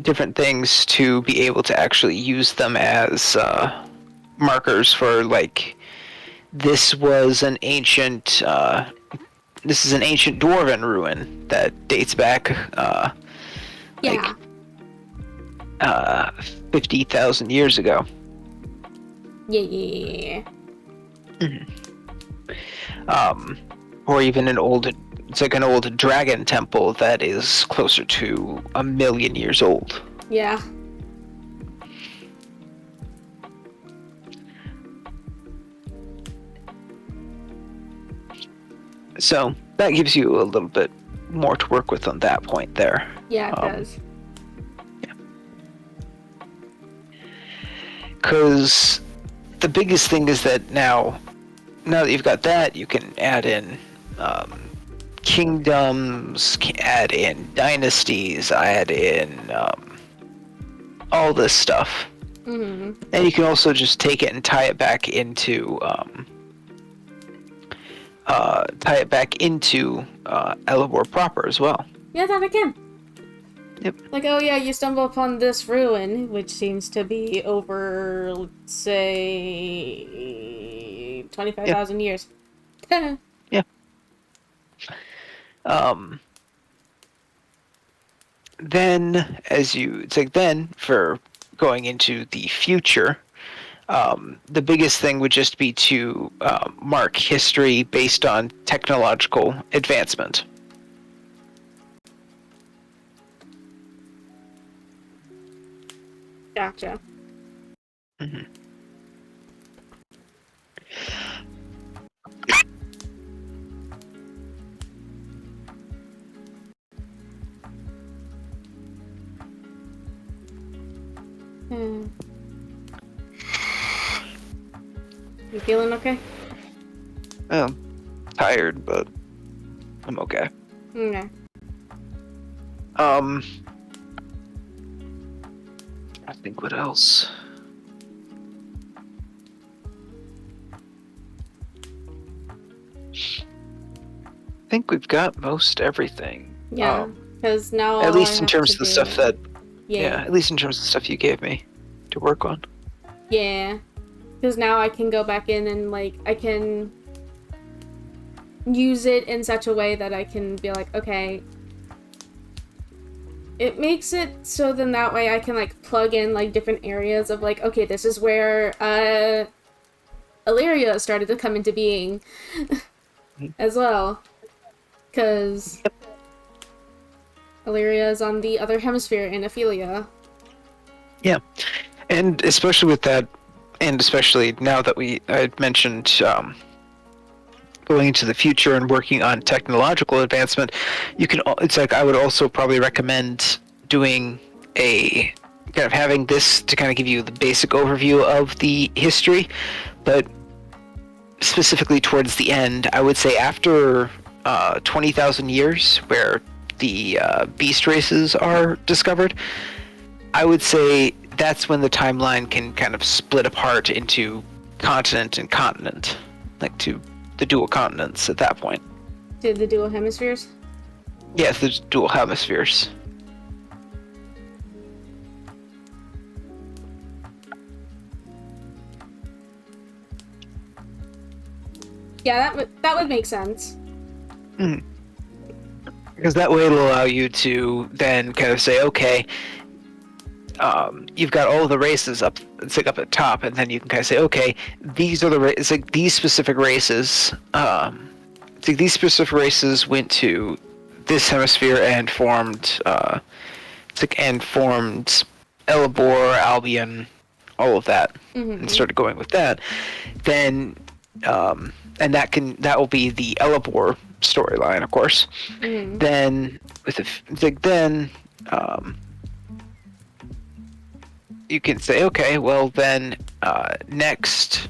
different things to be able to actually use them as markers for, like, this was an ancient this is an ancient dwarven ruin that dates back Yeah. 50,000 years ago. Yeah. Or even it's like an old dragon temple that is closer to 1,000,000 years old. Yeah. So that gives you a little bit more to work with on that point there. Yeah, it does. Because the biggest thing is that now that you've got that, you can add in kingdoms, add in dynasties, add in all this stuff. Mm-hmm. And you can also just take it and tie it back into Elabor proper as well. Yeah, that I can. Yep. Like, oh yeah, you stumble upon this ruin, which seems to be over, let's say, 25,000 years. Yeah. Then, then for going into the future, the biggest thing would just be to mark history based on technological advancement. Gotcha. Mm-hmm. You feeling okay? I'm tired, but I'm okay. Okay. I think what else? I think we've got most everything. Yeah, because now at least in terms of the stuff that at least in terms of the stuff you gave me. to work on. Yeah. Because now I can go back in and, like, I can use it in such a way that I can be like, okay, it makes it so then that way I can, like, plug in, like, different areas of, like, okay, this is where, Illyria started to come into being as well. Because Illyria is on the other hemisphere in Ophelia. Yeah, and especially with that, and especially now that I mentioned going into the future and working on technological advancement, it's like I would also probably recommend doing a kind of having this to kind of give you the basic overview of the history, but specifically towards the end, I would say after 20,000 years, where the beast races are discovered, I would say that's when the timeline can kind of split apart into continent and continent, like to the dual continents at that point. To the dual hemispheres? Yes, the dual hemispheres. Yeah, that would make sense. Mm. Because that way it'll allow you to then kind of say, okay, you've got all the races up, it's like up at top, and then you can kind of say, okay, these are it's like these specific races. It's like these specific races went to this hemisphere and formed, formed Elabor, Albion, all of that, and started going with that. Then, and that will be the Elabor storyline, of course. Then you can say, okay, well then next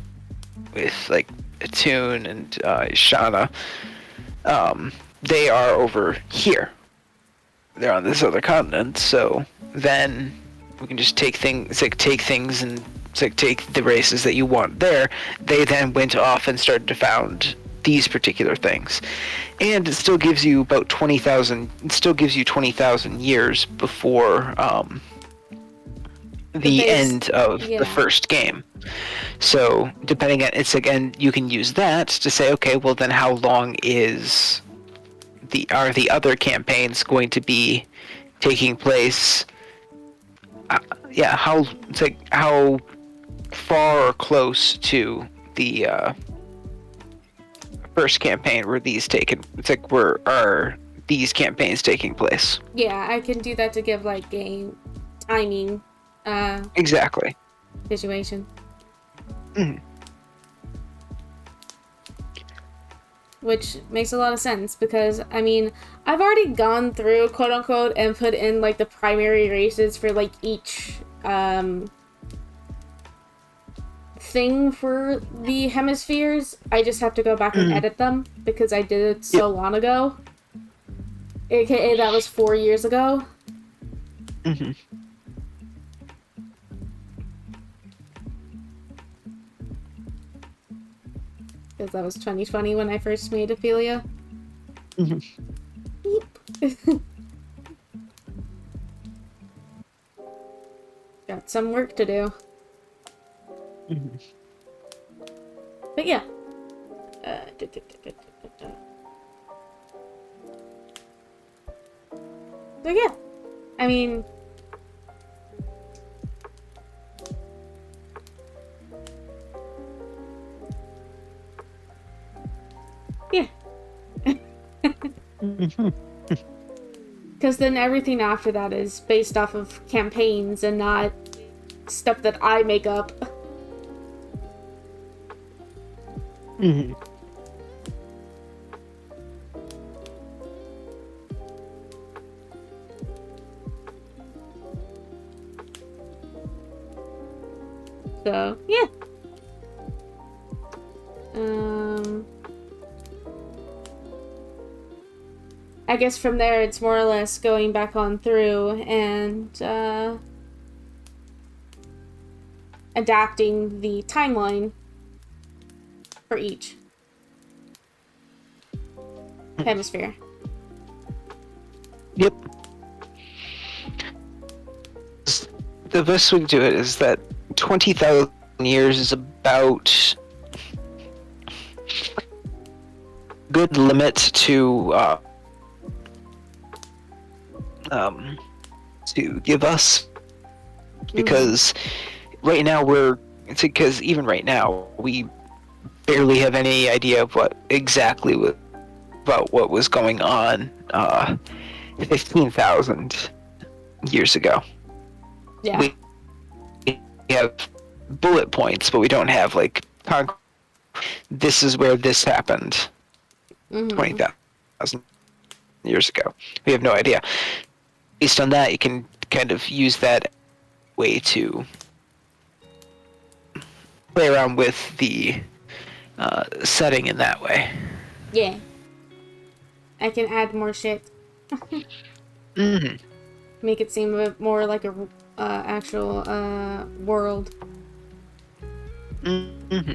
with like Attune and Shana, they are over here. They're on this other continent, so then we can just take things and take the races that you want there. They then went off and started to found these particular things, and it still gives you about 20,000. It still gives you 20,000 years before the end of the first game. So depending on again, you can use that to say, okay, well then how long are the other campaigns going to be taking place? How far or close to the first campaign were these taken? Where are these campaigns taking place? Yeah, I can do that to give like game timing. Exactly. Situation. Mm-hmm. Which makes a lot of sense because, I mean, I've already gone through, quote unquote, and put in like the primary races for like each thing for the hemispheres. I just have to go back and edit them because I did it so long ago. AKA that was 4 years ago. Because that was 2020 when I first made Ophelia. Got some work to do. But yeah. So yeah. I mean... Yeah. Because then everything after that is based off of campaigns and not stuff that I make up. So, yeah. I guess from there it's more or less going back on through and adapting the timeline for each hemisphere. Yep. The best way to do it is that 20,000 years is about good limit to give us, because right now even right now we barely have any idea of about what was going on 15,000 years ago. Yeah. We have bullet points, but we don't have like this is where this happened 20,000 years ago. We have no idea. Based on that, you can kind of use that way to play around with the setting in that way. Yeah. I can add more shit. Mm-hmm. Make it seem a bit more like a actual world. Mm-hmm.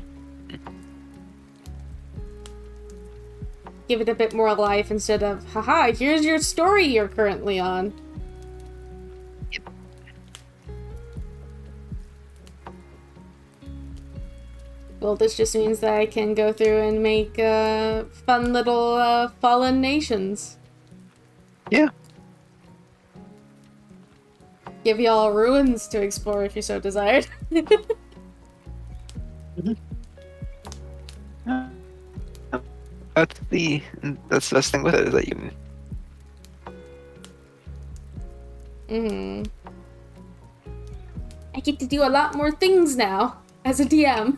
Give it a bit more life instead of, haha, here's your story you're currently on. Well, this just means that I can go through and make fun little fallen nations. Yeah. Give y'all ruins to explore if you so desired. That's the best thing with it, is that you can. I get to do a lot more things now as a DM.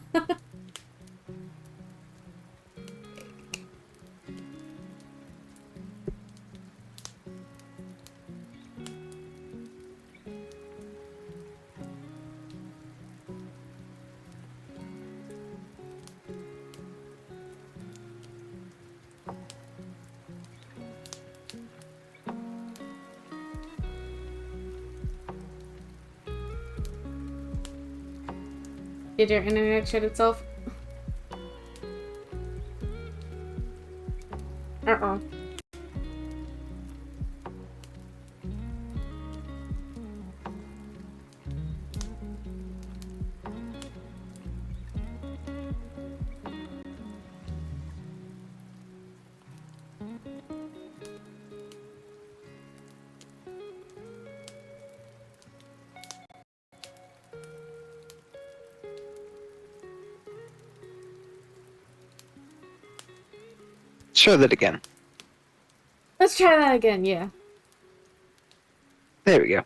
Did your internet shut itself? Uh-oh. Show that again. Let's try that again, yeah. There we go.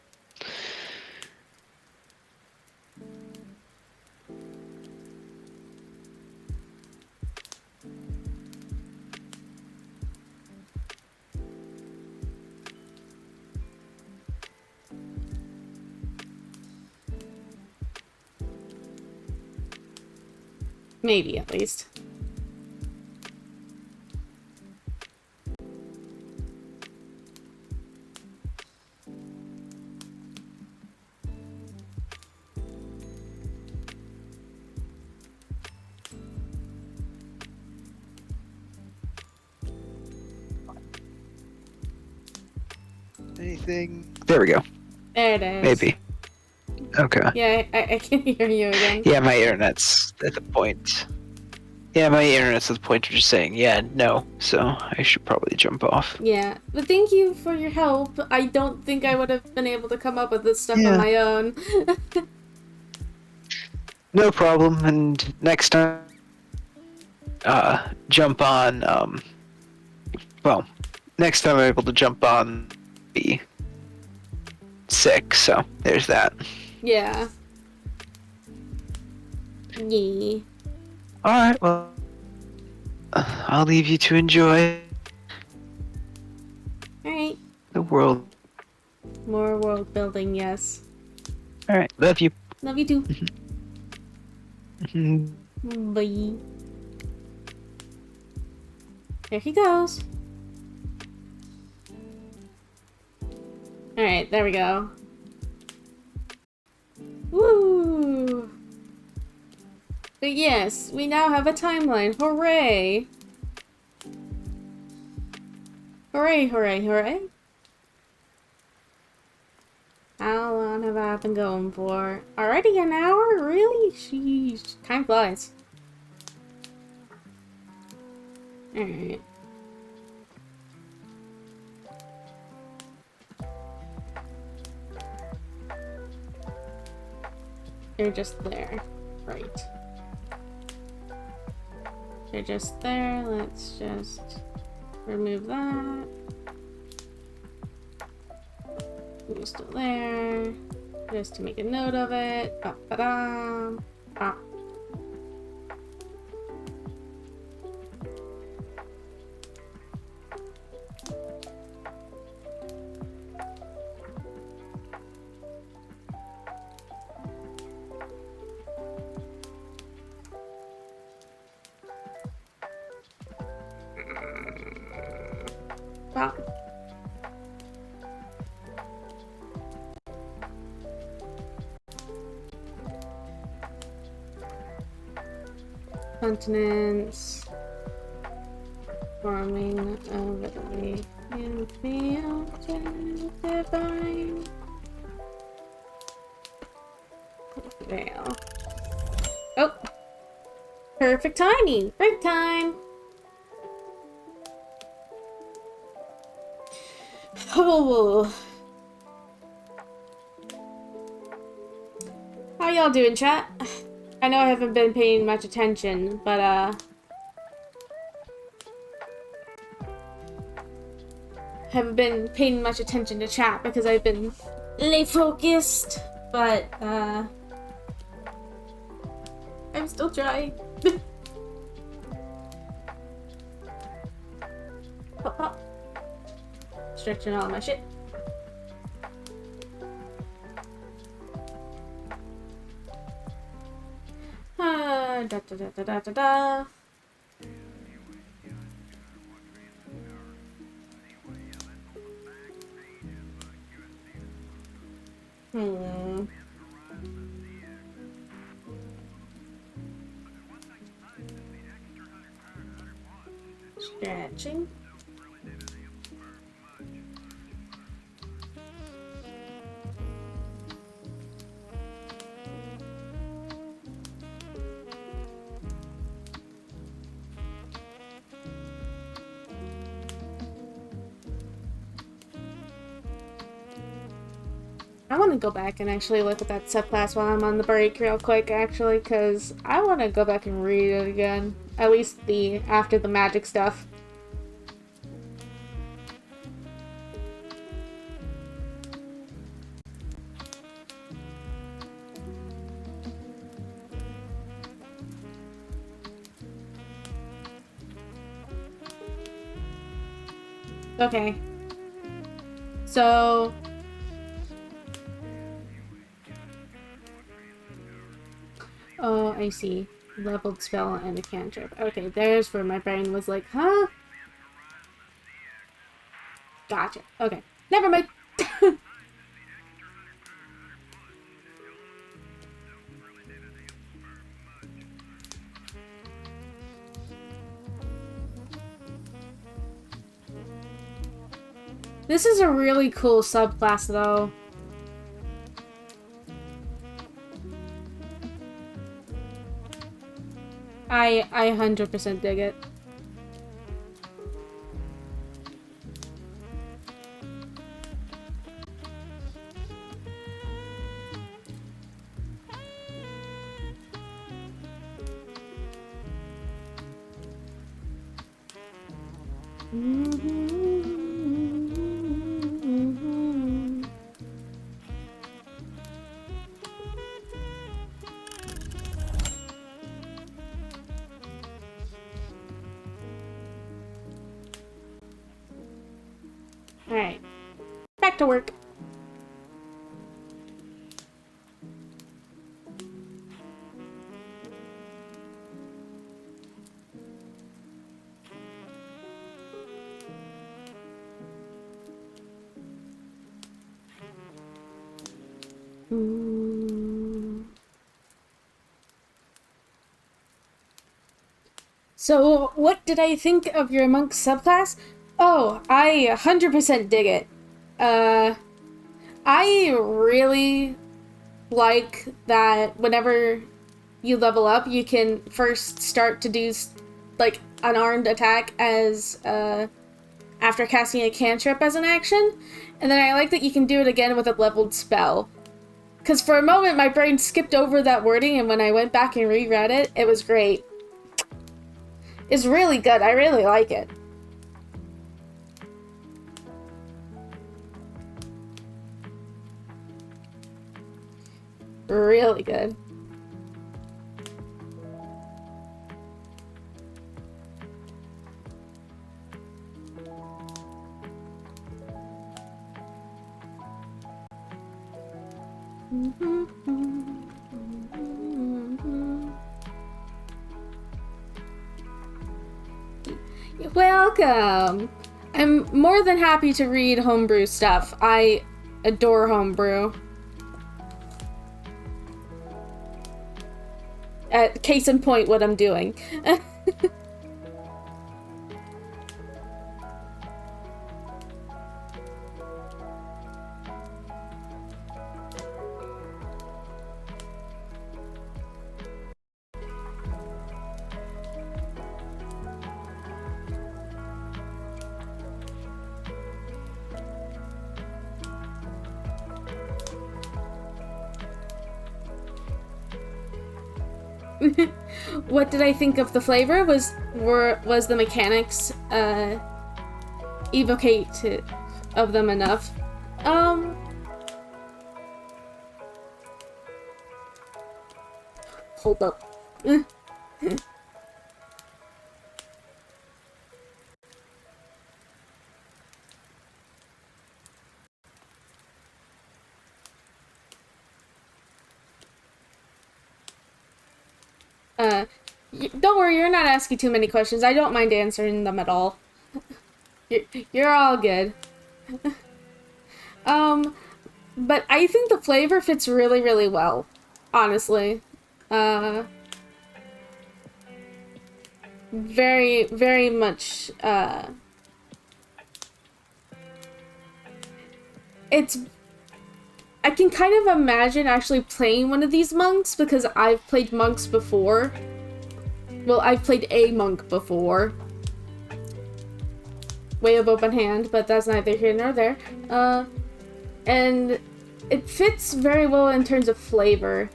Maybe, at least. Anything? There we go. There it is. Maybe. Okay. Yeah, I can hear you again. Yeah, my internet's at the point. Yeah, my internet's at the point of just saying, yeah, no, so I should probably jump off. Yeah, but thank you for your help. I don't think I would have been able to come up with this stuff on my own. No problem, and next time, jump on, well, next time I'm able to jump on, be sick, so there's that. Yeah. Yeah. Alright, well, I'll leave you to enjoy Alright. the world. More world building, yes. Alright, love you. Love you too. Bye. There he goes. Alright, there we go. Woo! But yes, we now have a timeline. Hooray! Hooray, hooray, hooray. I'll, long have I been going for? Already an hour? Really? Sheesh. Time flies. Alright. They're just there. Right. They're just there. Let's just remove that. You're still there. Just to make a note of it. Ba-ba-dum. Bop. Bop. Continents, forming over the field divine veil. Oh, perfect timing! Break time! Oh, how y'all doing, chat? I know I haven't been paying much attention, but, haven't been paying much attention to chat because I've been late focused, but, I'm still trying. Pop, pop. Stretching all my shit. Da da da da da da da. Stretching. I want to go back and actually look at that subclass while I'm on the break real quick, actually, because I want to go back and read it again. At least the after the magic stuff. Okay. So... oh, I see. Leveled spell and a cantrip. Okay, there's where my brain was like, huh? Gotcha. Okay. Never mind. This is a really cool subclass, though. I 100% dig it. Alright. Back to work. So, what did I think of your monk subclass? Oh, I 100% dig it. I really like that whenever you level up, you can first start to do like an armed attack as after casting a cantrip as an action, and then I like that you can do it again with a leveled spell. Because for a moment, my brain skipped over that wording, and when I went back and reread it, it was great. It's really good. I really like it. Really good. You're welcome. I'm more than happy to read homebrew stuff. I adore homebrew. Case in point, what I'm doing. What did I think of the flavor? Was the mechanics evocative of them enough? Hold up. Don't worry, you're not asking too many questions. I don't mind answering them at all. You're all good. But I think the flavor fits really, really well, honestly. Very, very much, it's... I can kind of imagine actually playing one of these monks, because I've played monks before. Well, I've played a monk before. Way of open hand, but that's neither here nor there. And it fits very well in terms of flavor.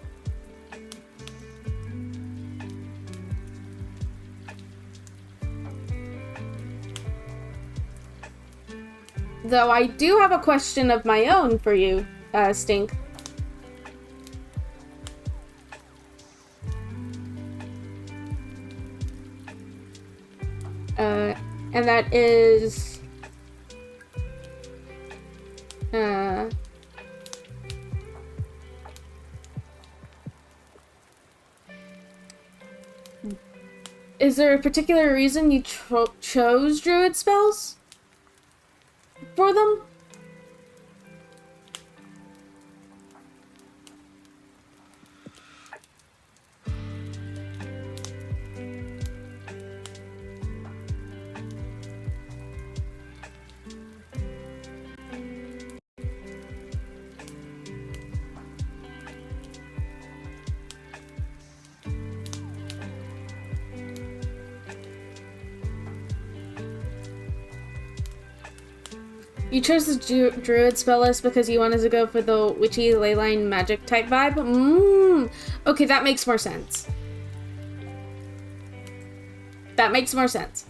Though I do have a question of my own for you, Stink. And that is... is there a particular reason you chose druid spells for them? You chose the druid spell list because you wanted to go for the witchy leyline magic type vibe? Okay, that makes more sense. That makes more sense.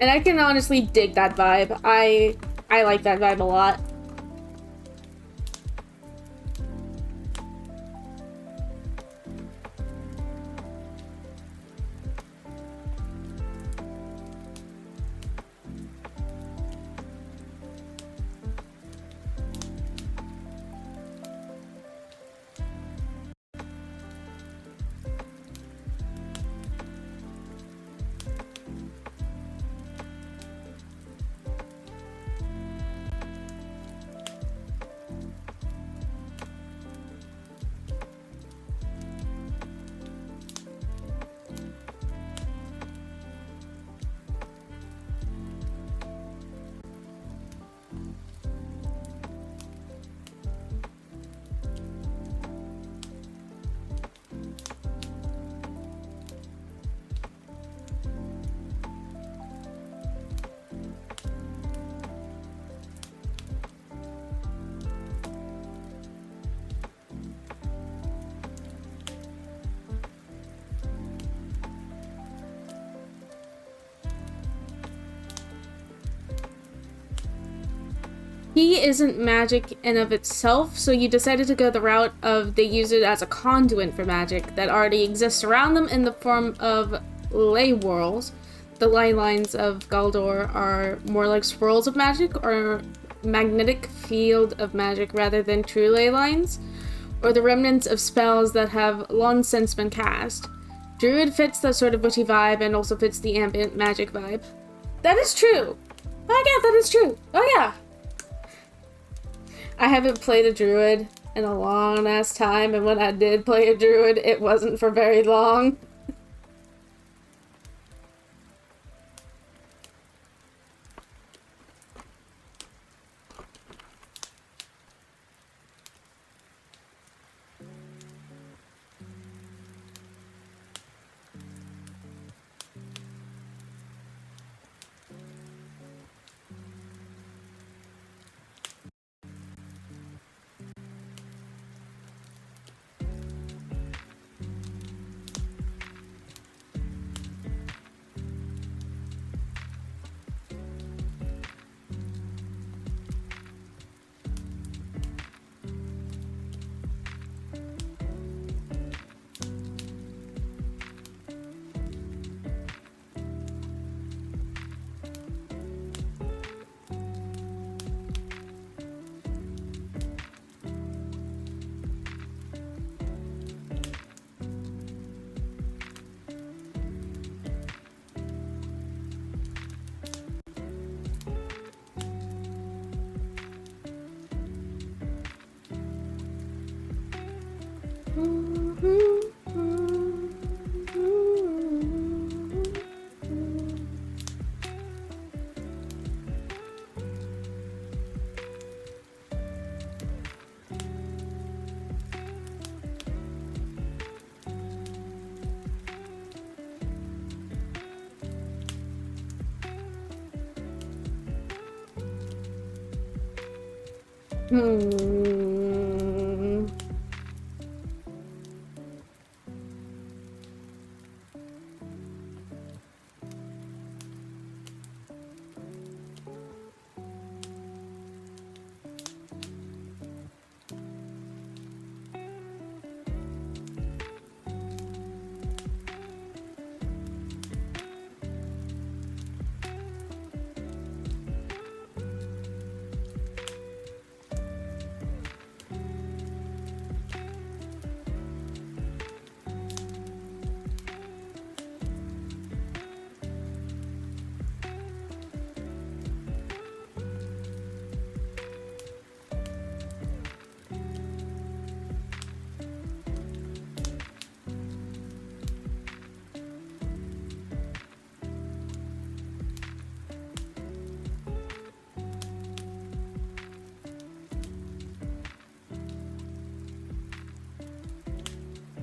And I can honestly dig that vibe. I like that vibe a lot. key isn't magic in of itself, so you decided to go the route of they use it as a conduit for magic that already exists around them in the form of ley whirls. The ley lines of Galdor are more like swirls of magic or magnetic field of magic rather than true ley lines, or the remnants of spells that have long since been cast. Druid fits that sort of witchy vibe and also fits the ambient magic vibe. That is true! Oh yeah, that is true! Oh yeah! I haven't played a druid in a long ass time, and when I did play a druid, it wasn't for very long.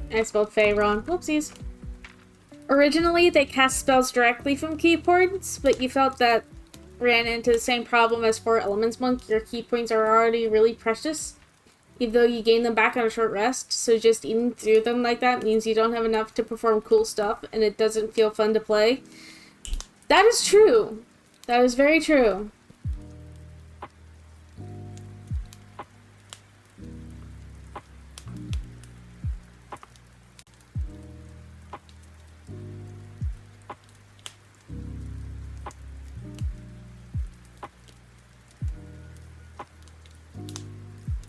I spelled Fae wrong. Whoopsies. Originally, they cast spells directly from key points, but you felt that ran into the same problem as for Elements Monk. Your key points are already really precious, even though you gain them back on a short rest, so just eating through them like that means you don't have enough to perform cool stuff, and it doesn't feel fun to play. That is true. That is very true.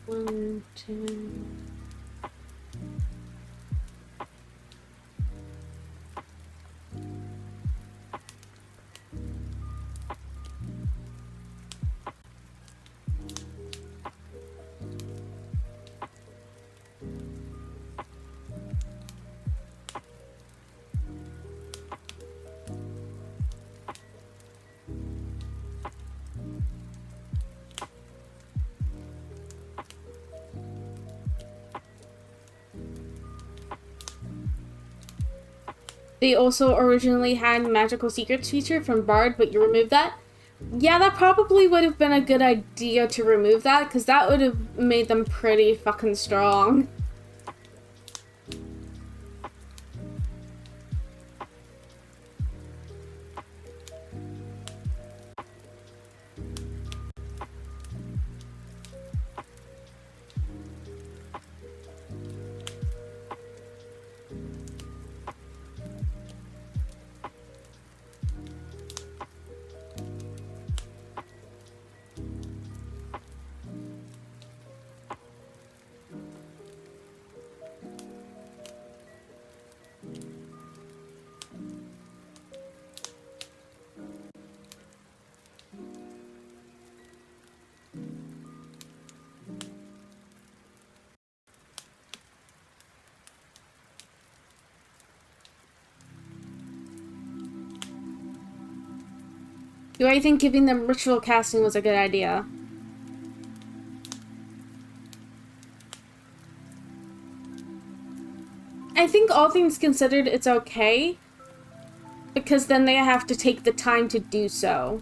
One, two... They also originally had Magical Secrets feature from Bard, but you removed that. Yeah, that probably would have been a good idea to remove that, because that would have made them pretty fucking strong. Do I think giving them ritual casting was a good idea? I think all things considered, it's okay. Because then they have to take the time to do so.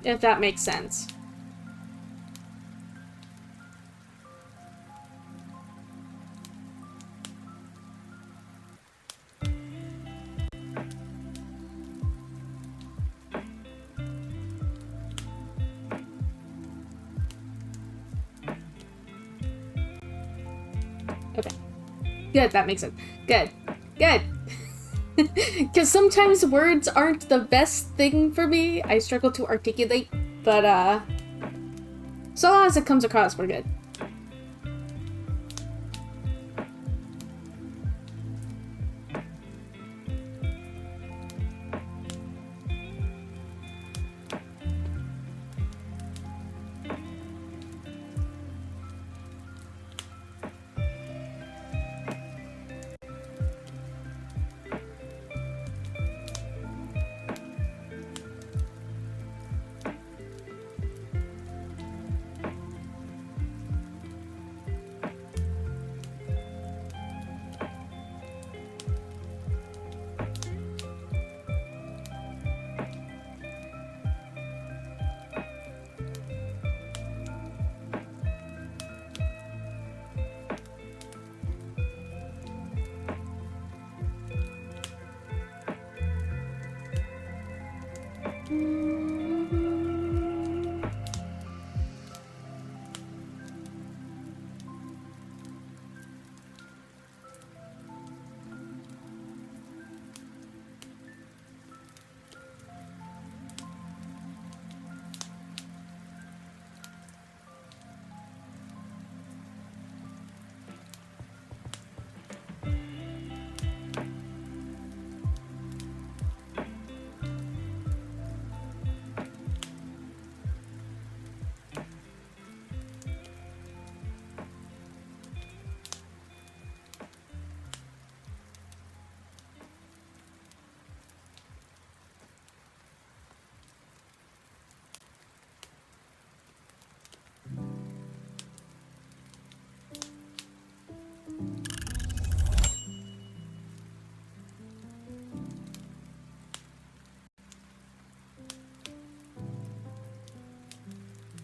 If that makes sense. Okay. Good, that makes sense. Good. Good. Because sometimes words aren't the best thing for me. I struggle to articulate, but, so long as it comes across, we're good.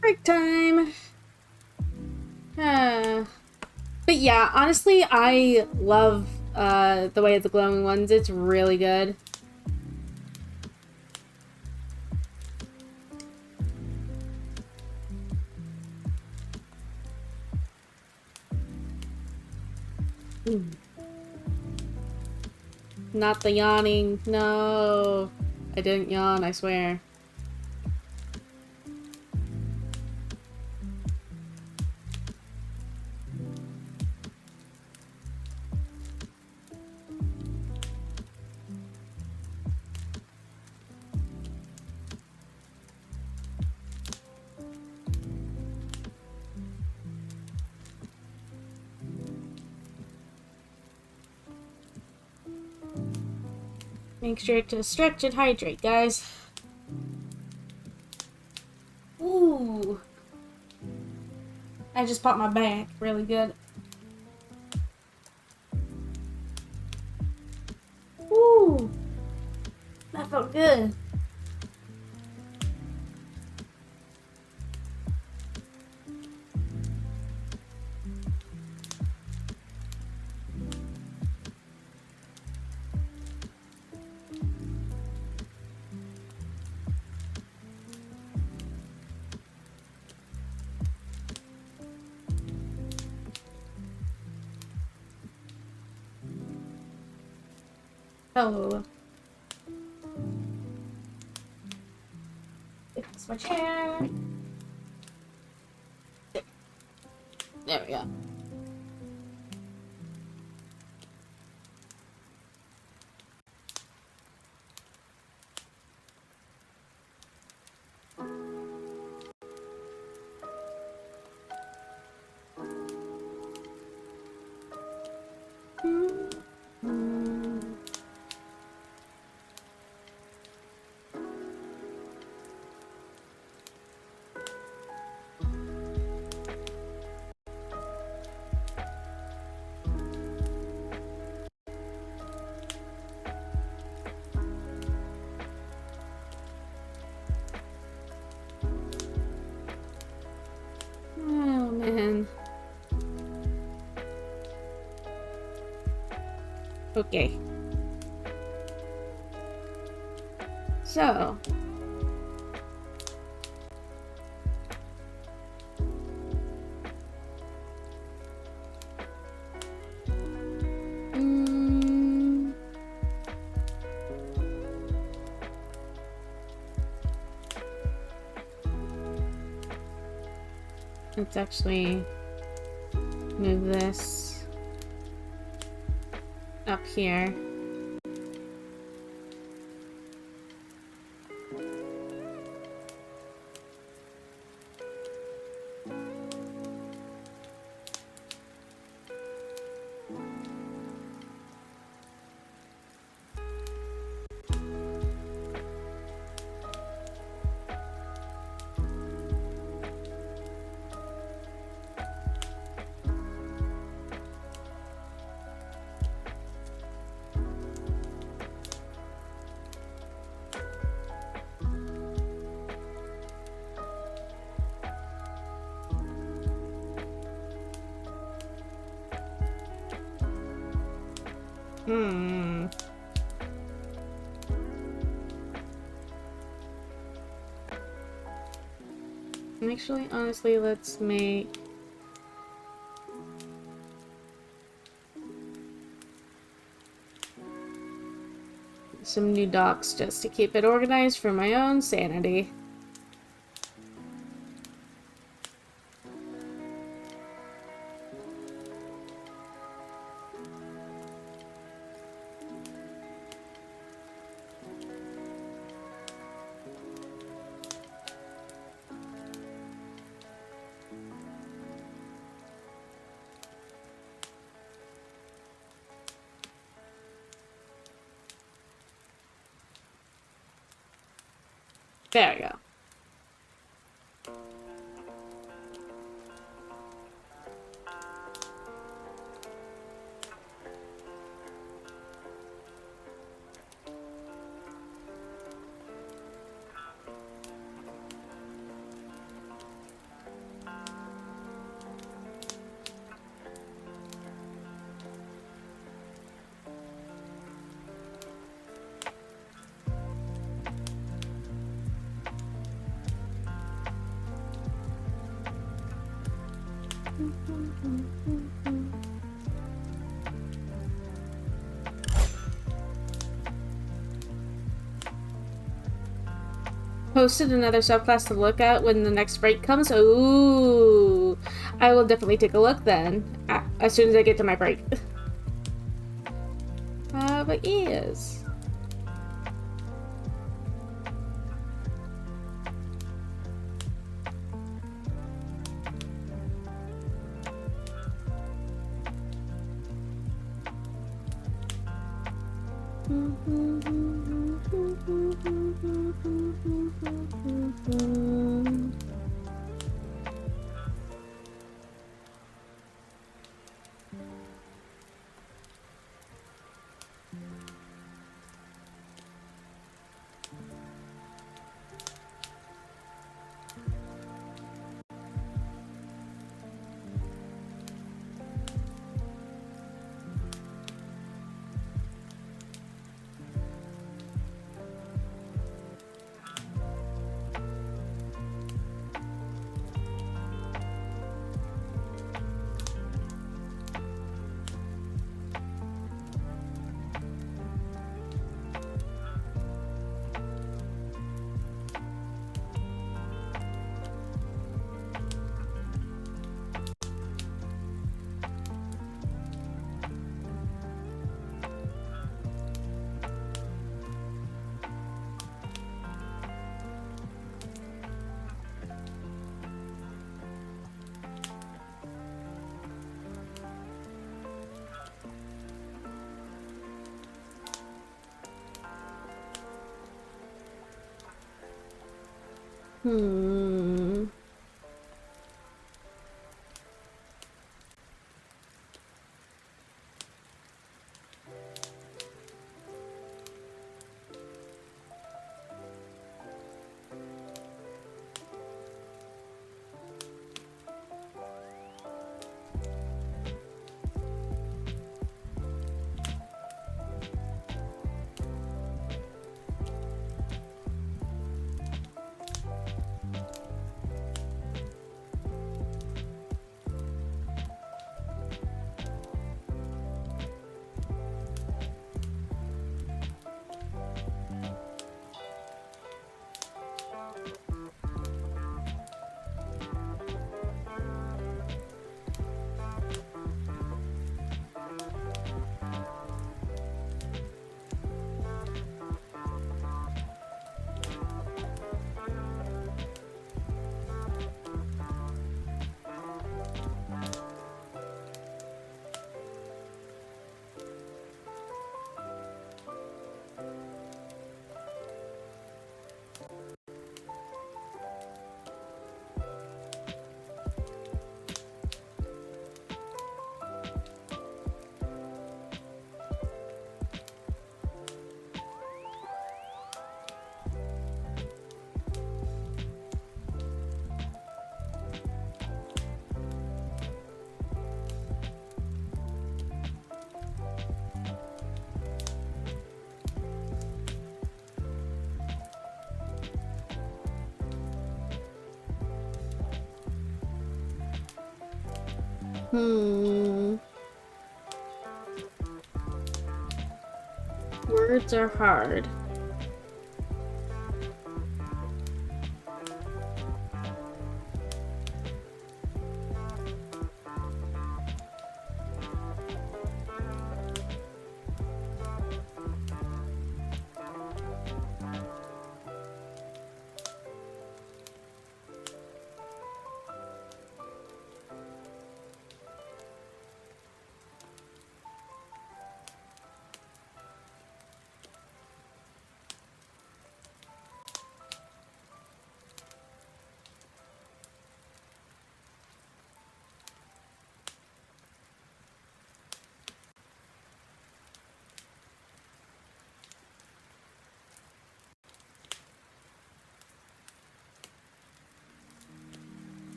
Break time. But yeah, honestly, I love the way of the glowing ones. It's really good. Not the yawning. No. I didn't yawn, I swear. Make sure to stretch and hydrate, guys. Ooh. I just popped my back really good. Ooh. That felt good. Oh. Fix my chair. There we go. Okay. So. Let's actually move this up here. Actually, honestly, let's make some new docks just to keep it organized for my own sanity. There we go. Posted another subclass to look at when the next break comes. Ooh, I will definitely take a look then, as soon as I get to my break. But yes. Hmm. Words are hard.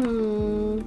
Hmm.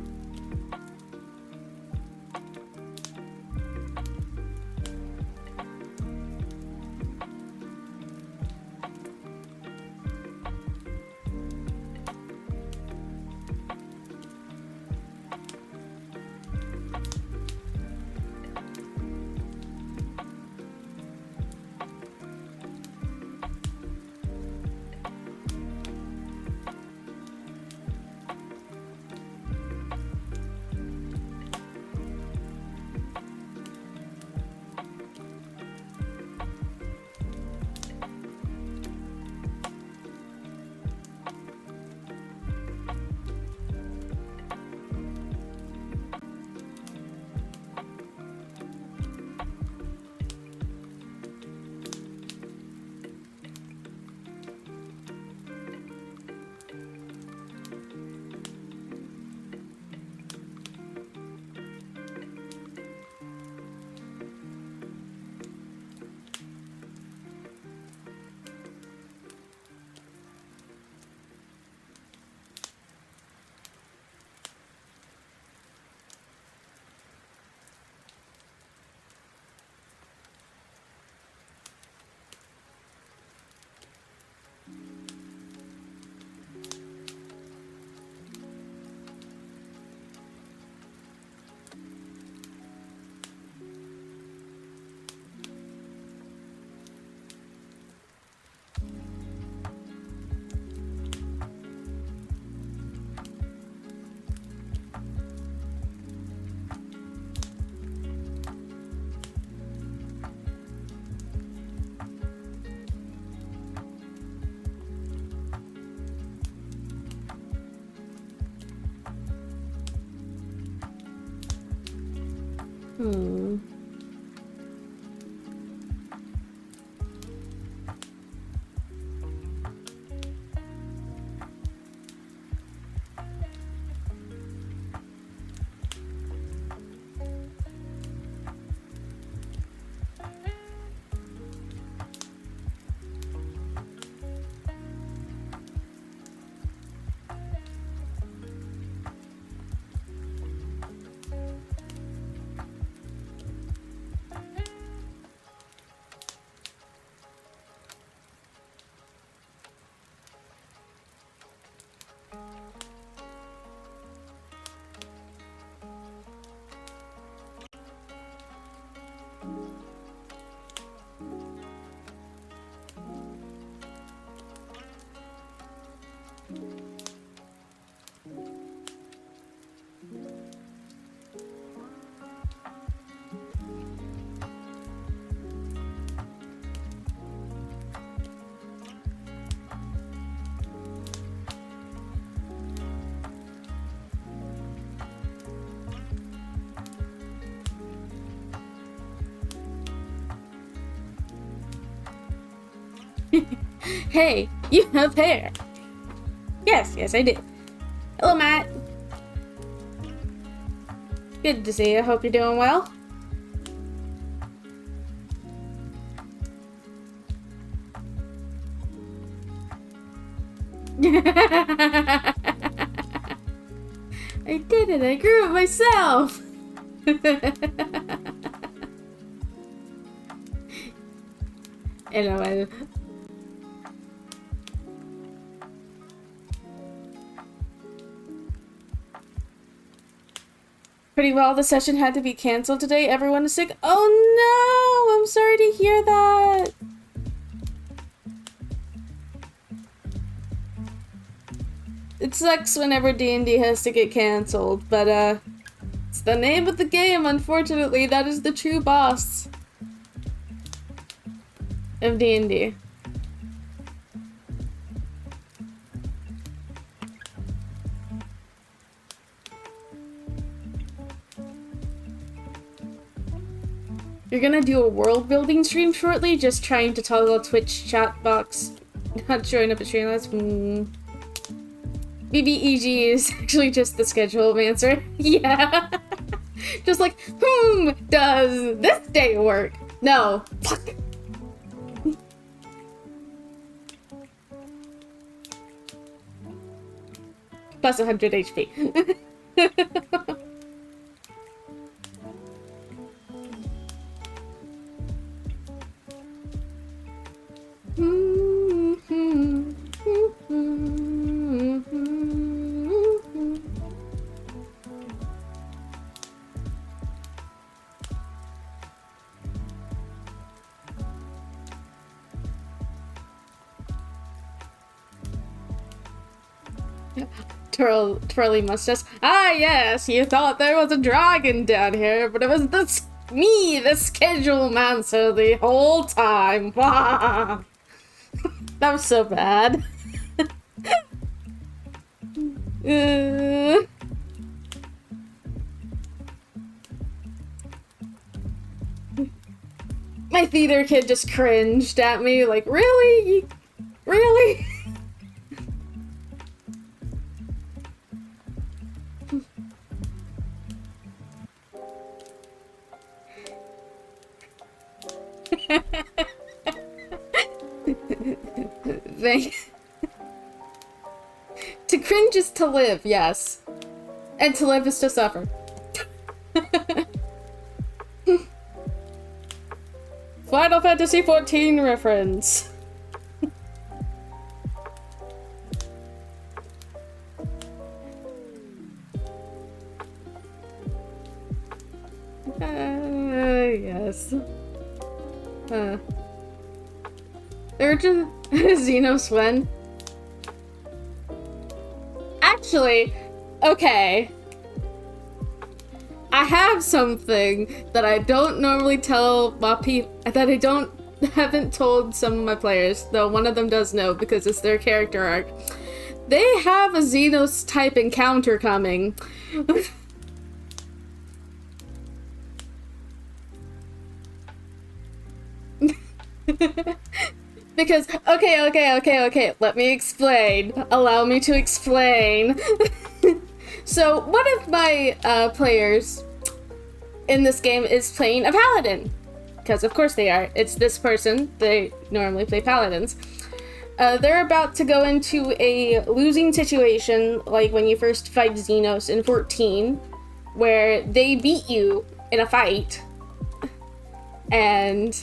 Hmm. Hey, you have hair. Yes, I do. Hello, Matt. Good to see you. Hope you're doing well. I did it. I grew it myself. LOL. Pretty well, the session had to be canceled today. Everyone is sick. Oh no! I'm sorry to hear that. It sucks whenever D&D has to get canceled, but it's the name of the game, unfortunately. That is the true boss of D&D. You're gonna do a world building stream shortly, just trying to toggle Twitch chat box, not showing up at Streamlabs. BBEG is actually just the schedule answer. Yeah. Just like, does this day work? No. Fuck. Plus 100 HP. Twirly mustache. Ah, yes, you thought there was a dragon down here, but it was me, the schedule mancer, the whole time. That was so bad. My theater kid just cringed at me, like, really? Really? To cringe is to live, yes. And to live is to suffer. Final Fantasy XIV reference. Yes. Urgent Xenos when? Actually, okay. I have something that I don't normally tell my haven't told some of my players, though one of them does know because it's their character arc. They have a Xenos type encounter coming. Because, okay, let me explain. Allow me to explain. So, one of my players in this game is playing a paladin. Because of course they are. It's this person. They normally play paladins. They're about to go into a losing situation, like when you first fight Xenos in 14, where they beat you in a fight, and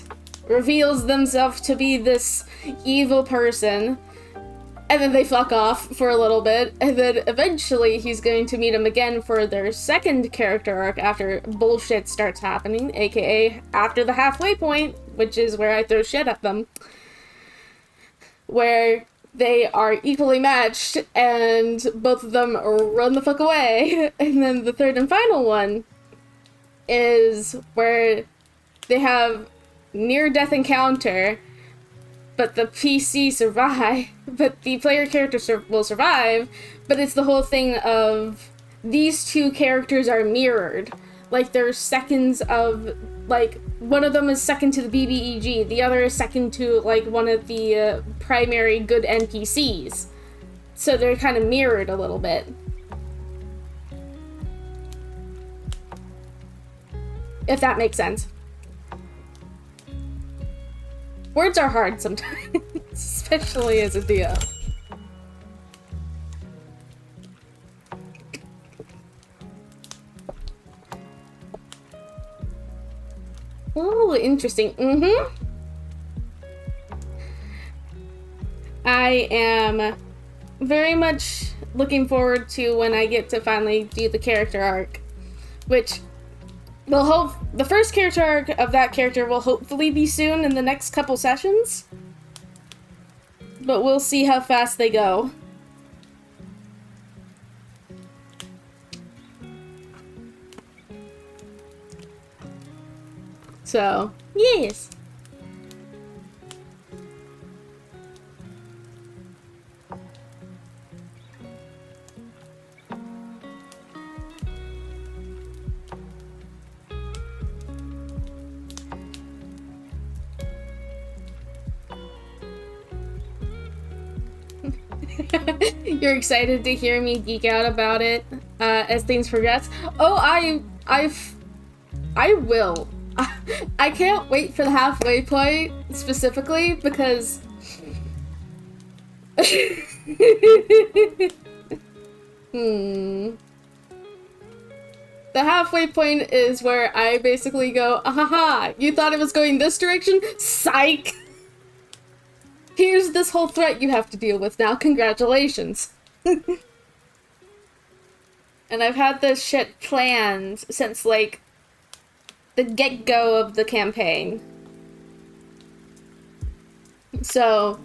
reveals themselves to be this evil person, and then they fuck off for a little bit, and then eventually he's going to meet him again for their second character arc after bullshit starts happening, aka after the halfway point, which is where I throw shit at them, where they are equally matched and both of them run the fuck away. And then the third and final one is where they have near-death encounter, but the PC survive, but the player character will survive, but it's the whole thing of these two characters are mirrored. like they're seconds of, like, one of them is second to the BBEG, the other is second to, like, one of the primary good NPCs. So they're kind of mirrored a little bit. If that makes sense. Words are hard sometimes, especially as a DM. Oh, interesting. I am very much looking forward to when I get to finally do the character arc, which will hope the first character arc of that character will hopefully be soon in the next couple sessions. But we'll see how fast they go. So, yes. You're excited to hear me geek out about it as things progress. Oh, I will. I can't wait for the halfway point specifically because The halfway point is where I basically go, ahaha, you thought it was going this direction? Psych! Here's this whole threat you have to deal with now, congratulations. And I've had this shit planned since, like, the get-go of the campaign. So,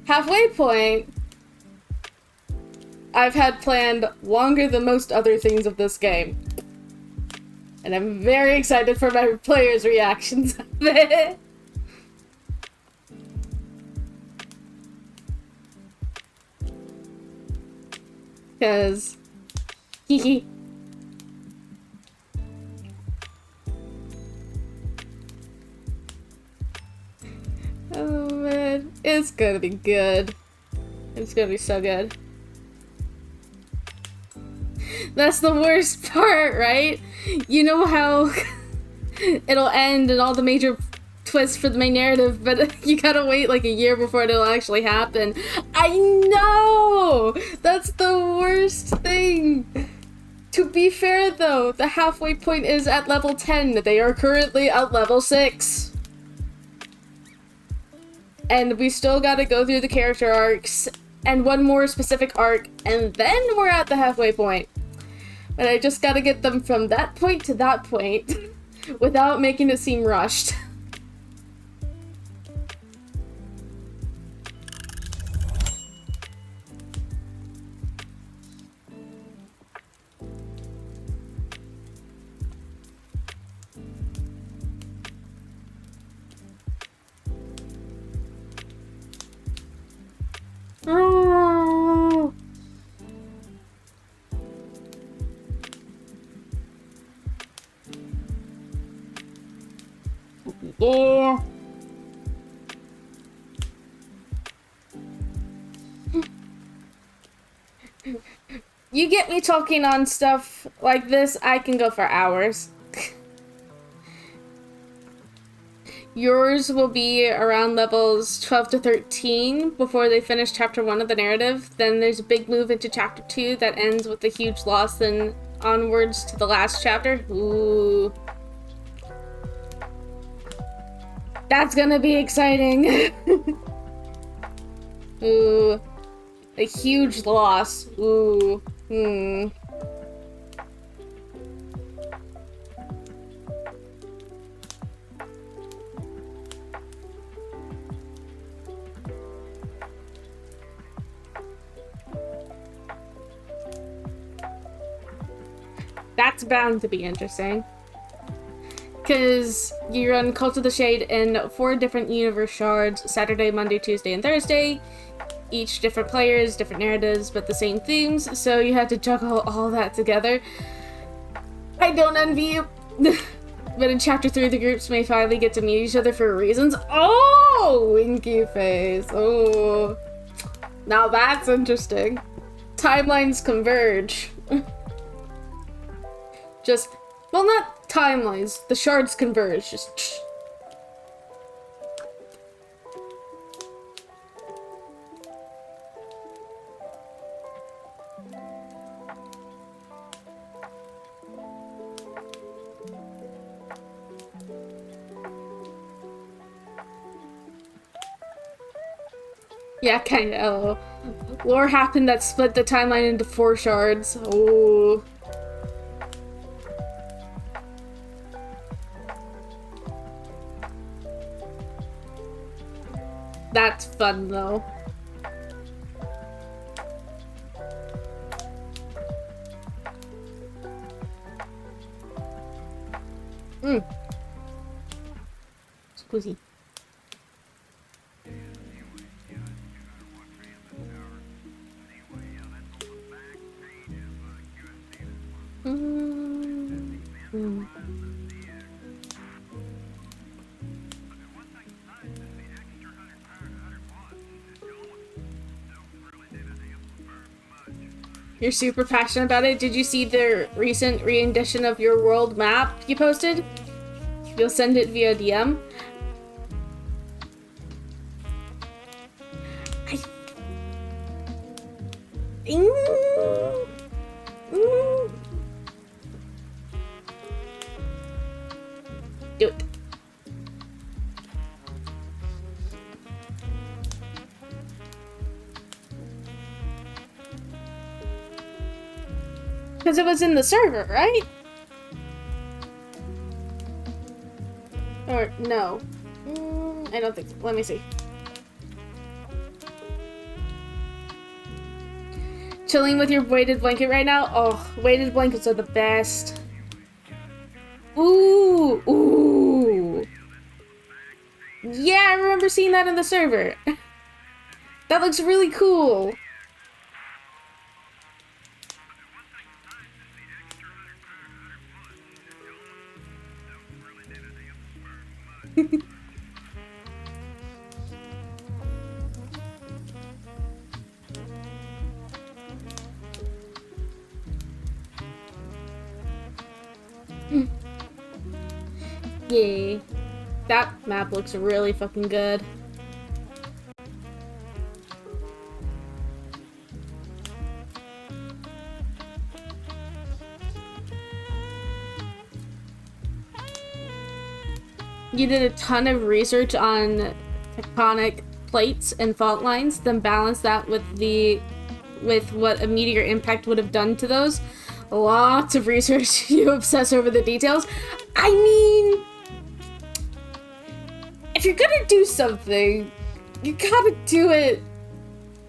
halfway point, I've had planned longer than most other things of this game. And I'm very excited for my players' reactions of it. Because, hee. Oh man, it's gonna be good. It's gonna be so good. That's the worst part, right? You know how it'll end and all the major twists for the main narrative, but you gotta wait like a year before it'll actually happen. I know! That's the worst thing! To be fair though, the halfway point is at level 10. They are currently at level 6. And we still gotta go through the character arcs and one more specific arc, and then we're at the halfway point. But I just gotta get them from that point to that point without making it seem rushed. Oh. Yeah. You get me talking on stuff like this, I can go for hours. Yours will be around levels 12 to 13 before they finish chapter 1 of the narrative. Then there's a big move into chapter 2 that ends with a huge loss, then onwards to the last chapter. Ooh. That's gonna be exciting. Ooh. A huge loss. Ooh. That's bound to be interesting. Because you run Cult of the Shade in 4 different universe shards, Saturday, Monday, Tuesday, and Thursday. Each different players, different narratives, but the same themes, so you have to juggle all that together. I don't envy you. But in chapter 3, the groups may finally get to meet each other for reasons. Oh, winky face. Oh, now that's interesting. Timelines converge. Just, well, not timelines. The shards converge. Just. Yeah, kinda. Oh. Lore happened that split the timeline into 4 shards. Oh. That's fun, though. Squeezy. You're super passionate about it. Did you see the recent rendition of your world map you posted? You'll send it via DM. Do it. Because it was in the server, right? Or no. I don't think so. Let me see. Chilling with your weighted blanket right now? Oh, weighted blankets are the best. Ooh, ooh. Yeah, I remember seeing that in the server. That looks really cool. Yay. That map looks really fucking good. You did a ton of research on tectonic plates and fault lines, then balance that with what a meteor impact would have done to those. Lots of research. You obsess over the details. I mean, if you're gonna do something, you gotta do it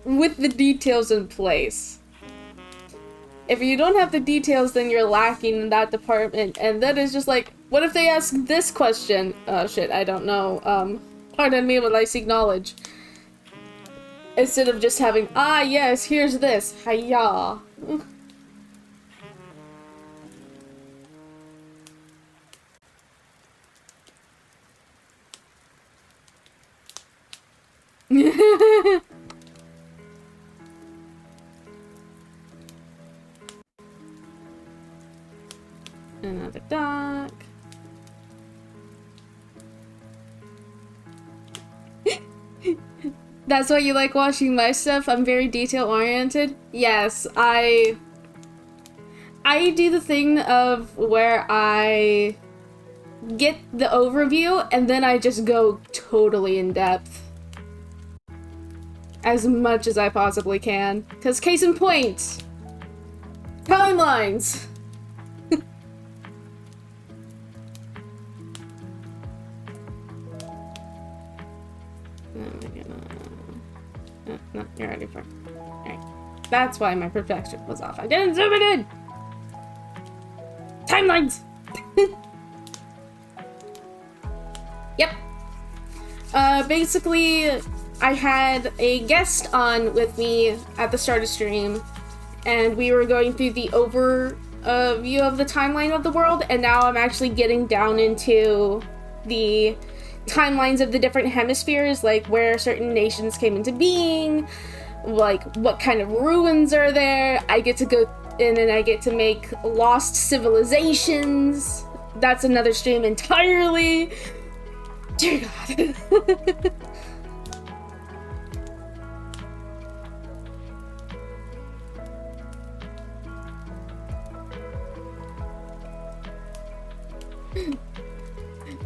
with the details in place. If you don't have the details, then you're lacking in that department, and that is just like, what if they ask this question? Oh shit, I don't know. Pardon me while I seek knowledge. Instead of just having, ah yes, here's this, hiya. Another dock. That's why you like watching my stuff? I'm very detail oriented. Yes, I do the thing of where I get the overview and then I just go totally in depth. As much as I possibly can. Because case in point, timelines! No, you're ready for it. Alright. That's why my perspective was off. I didn't zoom it in! Timelines! Yep. Basically, I had a guest on with me at the start of stream, and we were going through the view of the timeline of the world, and now I'm actually getting down into the timelines of the different hemispheres, like where certain nations came into being, like what kind of ruins are there. I get to go in and I get to make lost civilizations. That's another stream entirely. Dear God.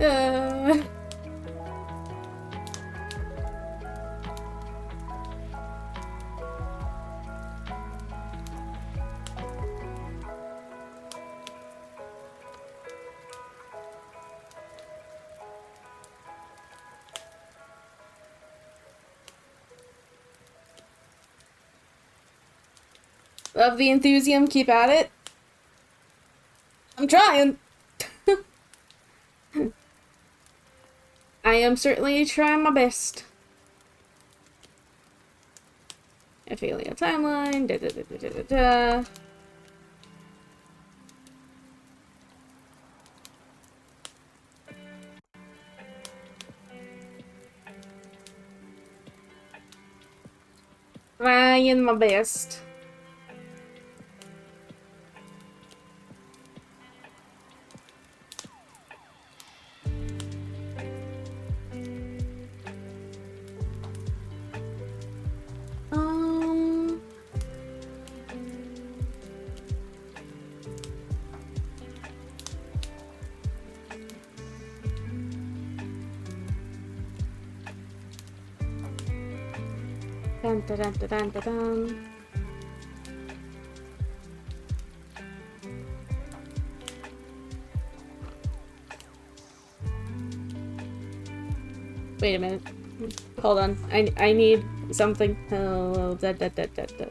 uh... Love the enthusiasm, keep at it. I'm trying. I am certainly trying my best. Ophelia timeline, da da da da da da. Trying my best. Dun, dun, dun, dun, dun, dun. Wait a minute. Hold on. I need something. Oh, da, da, da, da, da.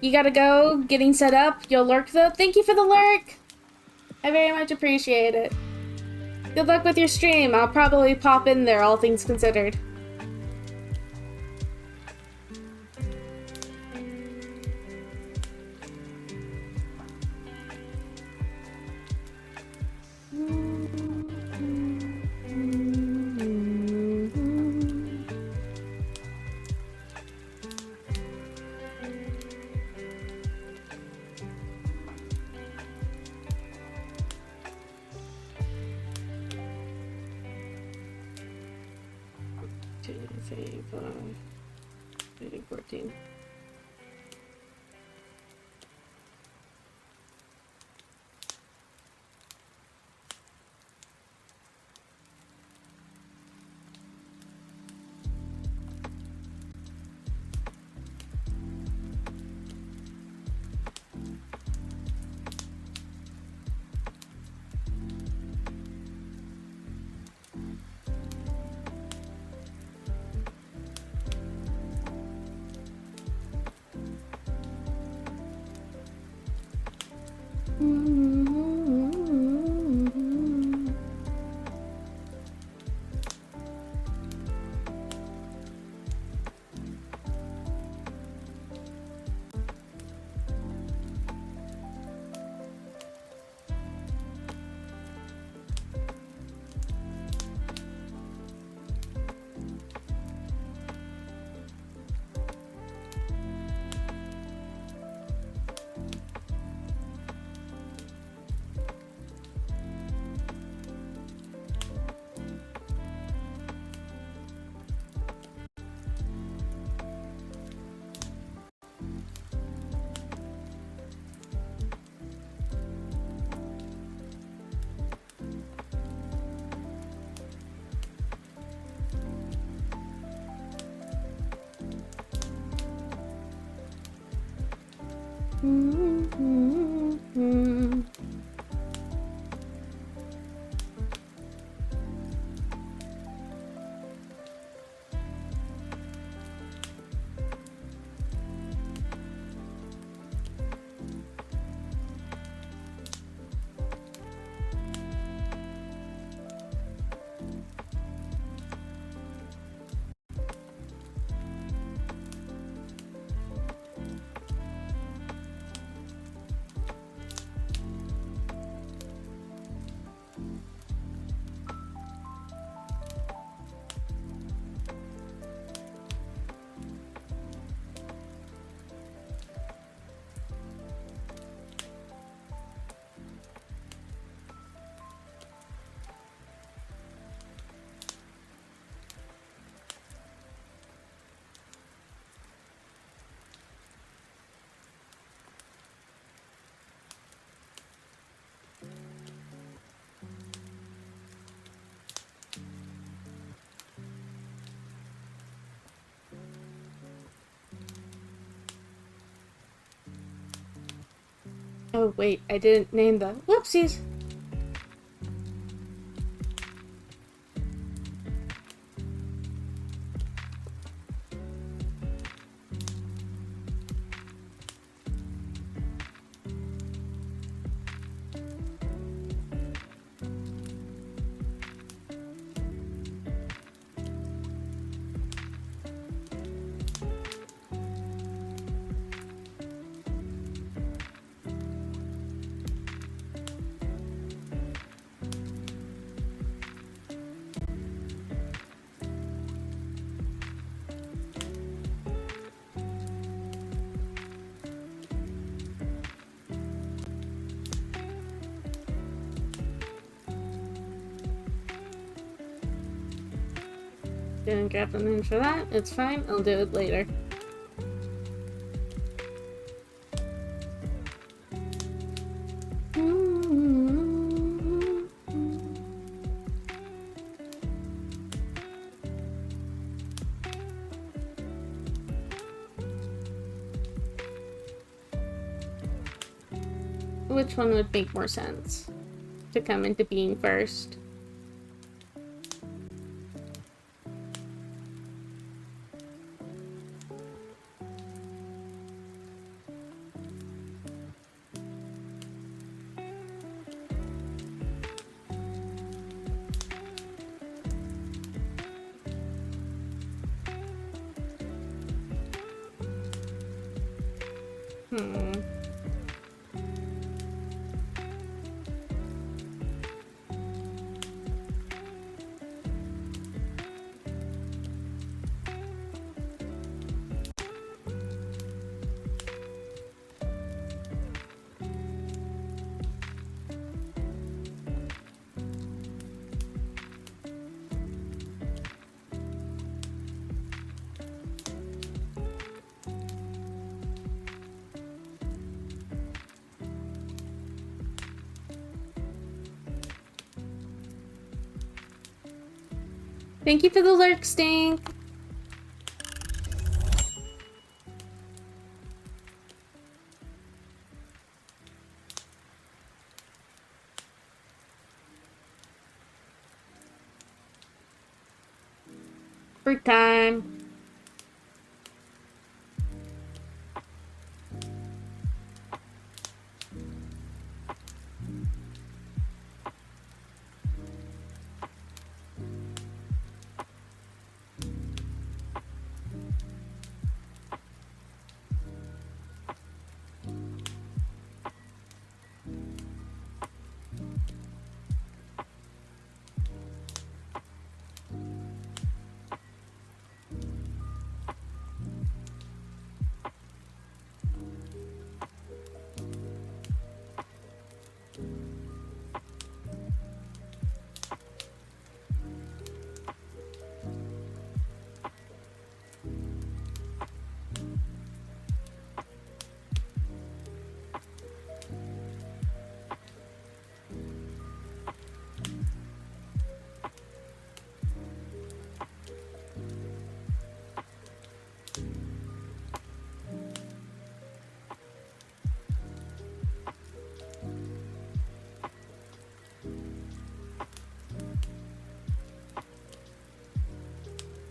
You gotta go. Getting set up. You'll lurk though. Thank you for the lurk. I very much appreciate it. Good luck with your stream. I'll probably pop in there, all things considered. Save, 14. Oh, wait, I didn't name the... Whoopsies! Didn't grab the name for that. It's fine. I'll do it later. Which one would make more sense to come into being first? Thank you for the lurk, Stink! Break time!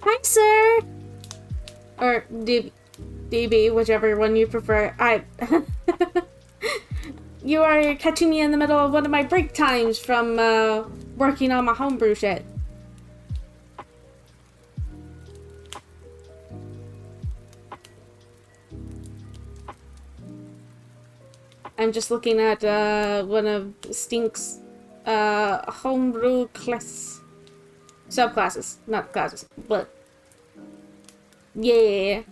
Hi, sir! Or DB, whichever one you prefer. You are catching me in the middle of one of my break times from working on my homebrew shit. I'm just looking at one of Stink's homebrew subclasses, not classes, but yeah.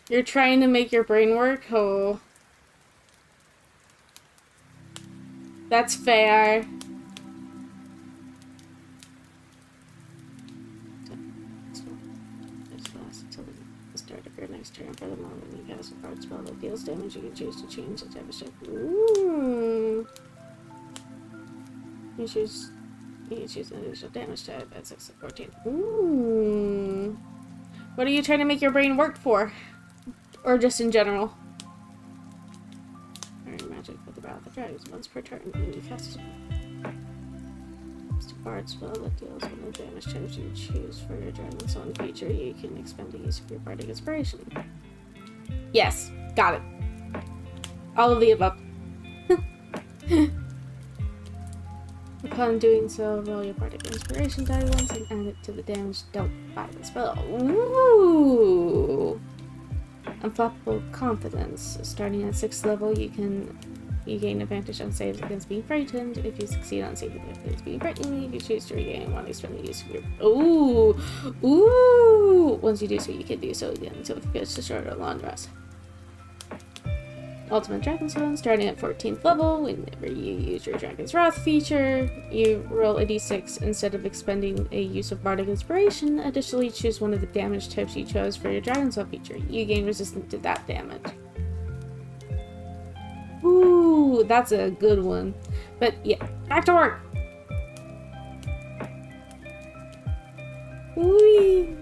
You're trying to make your brain work? Oh. That's fair. Start of your next turn for the moment you cast a card spell that deals damage, you can choose to change the type of ship. Ooh. You can choose an initial damage type at 6 to 14. Ooh. What are you trying to make your brain work for? Or just in general? Iron magic with about the dragons once per turn when you cast it. It's a bard spell that deals one of the damage types you choose for your dragon's own feature. You can expend the use of your bardic inspiration. Yes, got it. All of the above. Upon doing so, roll your bardic inspiration die once and add it to the damage dealt by the spell. Ooh! Unflappable confidence. Starting at 6th level, you gain advantage on saves against being frightened. If you succeed on saving against being frightened, you choose to regain one expend the use of your. Ooh! Ooh! Once you do so, you can do so again until it gets to short or long rest. Ultimate Dragon Stone, starting at 14th level, whenever you use your Dragon's Wrath feature, you roll a d6 instead of expending a use of Bardic Inspiration. Additionally, choose one of the damage types you chose for your Dragon's Wrath feature. You gain resistance to that damage. Ooh, that's a good one. But yeah, back to work! Whee!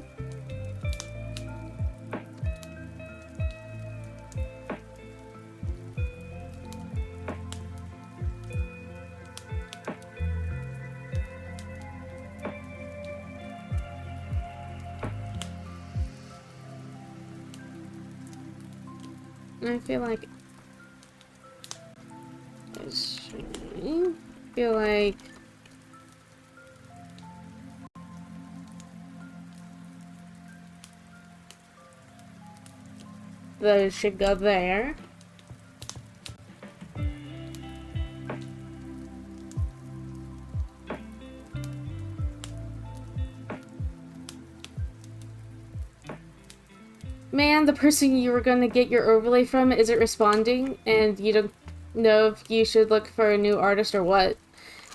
I feel like those should go there. Man, the person you were gonna get your overlay from isn't responding, and you don't know if you should look for a new artist or what.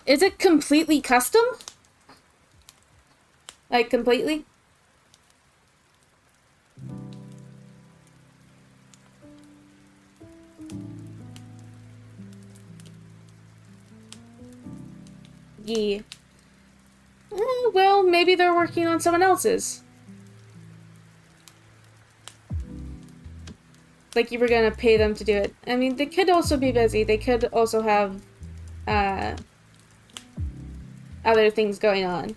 Is it completely custom? Like, completely? Yeah. Well, maybe they're working on someone else's. Like, you were gonna pay them to do it. I mean, they could also be busy. They could also have, other things going on.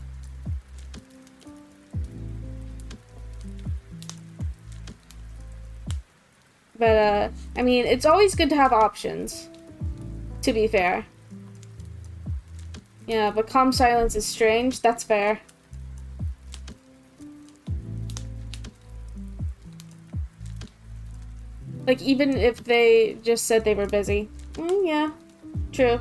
But, I mean, it's always good to have options, to be fair. Yeah, but calm silence is strange. That's fair. Like, even if they just said they were busy. Yeah, true.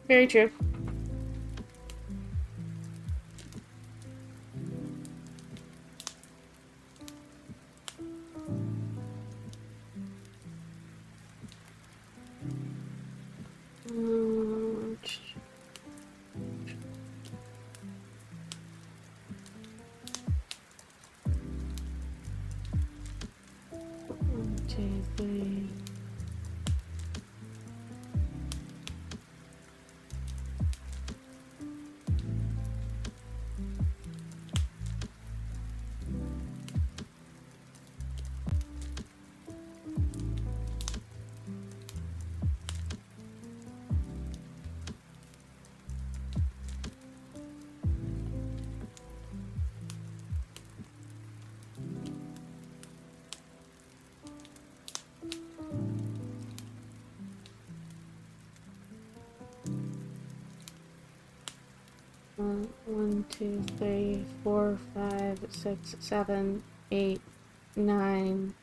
Very true. One, two, three. One, two, three, 4, 5, 6, 7, 8, 9.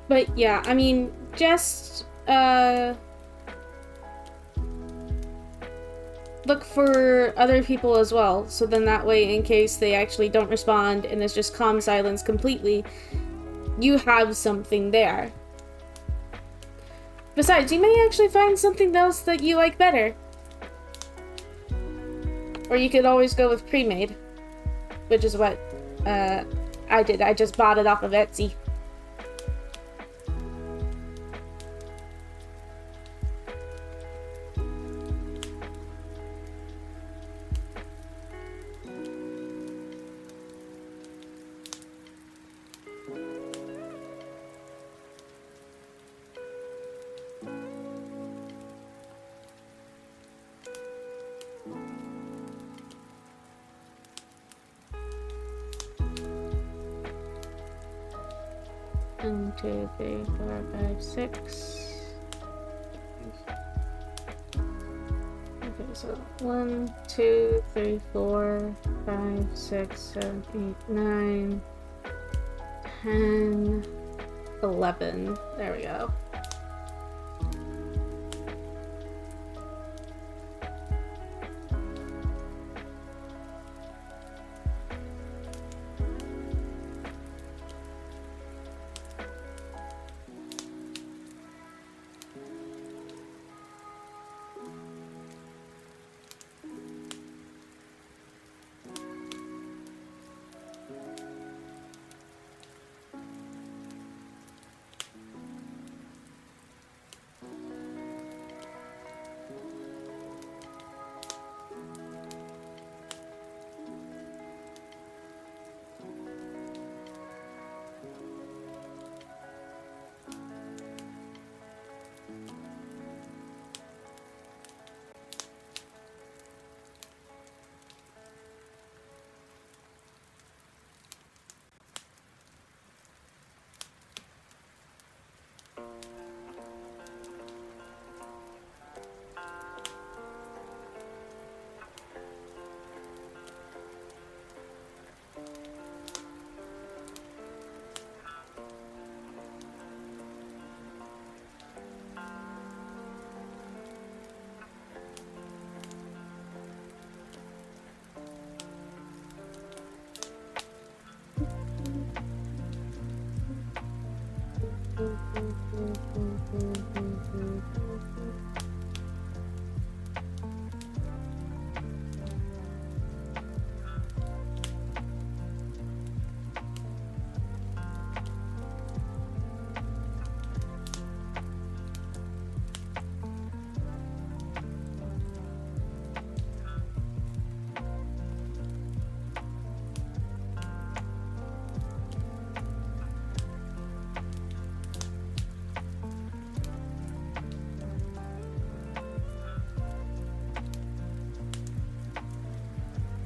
But yeah, I mean, suggest look for other people as well, so then that way, in case they actually don't respond and it's just calm silence completely, you have something there. Besides, you may actually find something else that you like better. Or you could always go with pre-made, which is what I did. I just bought it off of Etsy. One, two, three, four, five, six. Okay, so 1, 2, 3, 4, 5, 6, 7, 8, 9, 10, 11. There we go.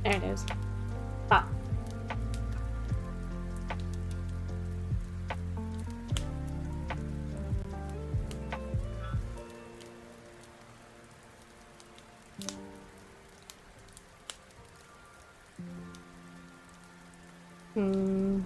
There it is. Ah. Hmm.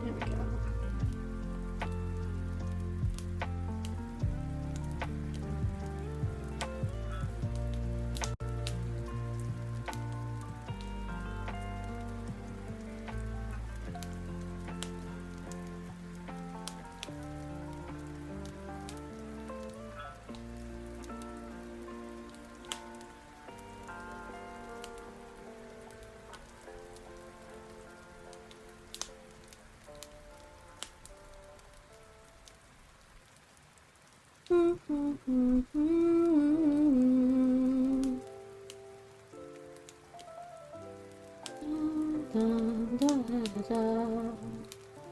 There we go.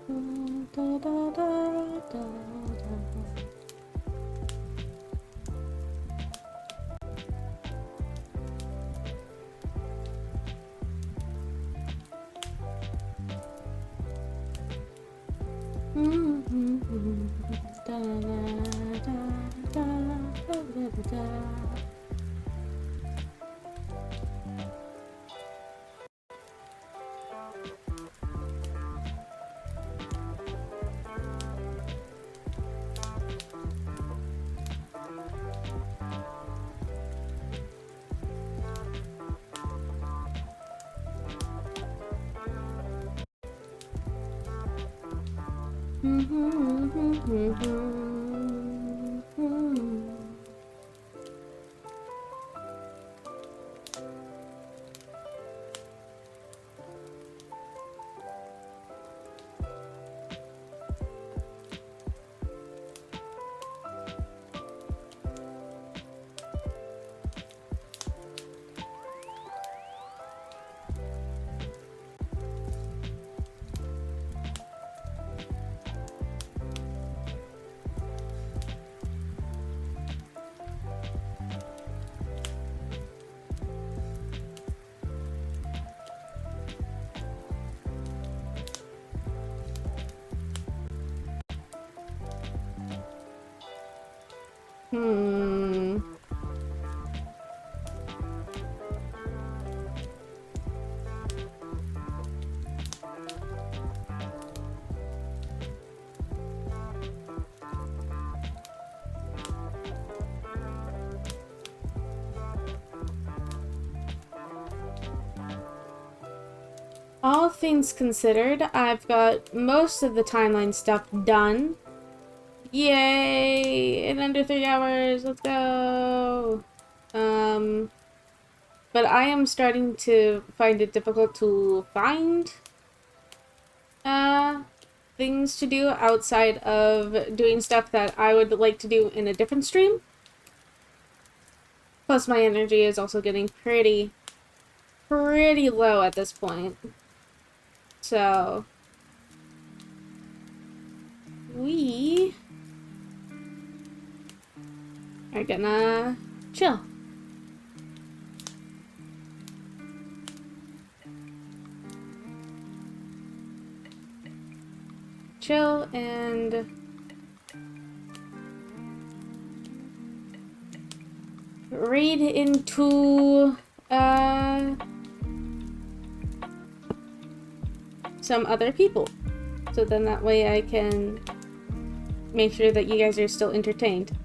Da, da, da, da, da. Da, da, da, da, da. Hmm. All things considered, I've got most of the timeline stuff done. Yay! In under 3 hours, let's go! But I am starting to find it difficult to find, uh, things to do outside of doing stuff that I would like to do in a different stream. Plus, my energy is also getting pretty low at this point. So, we are gonna chill. Chill and raid into some other people. So then that way I can make sure that you guys are still entertained.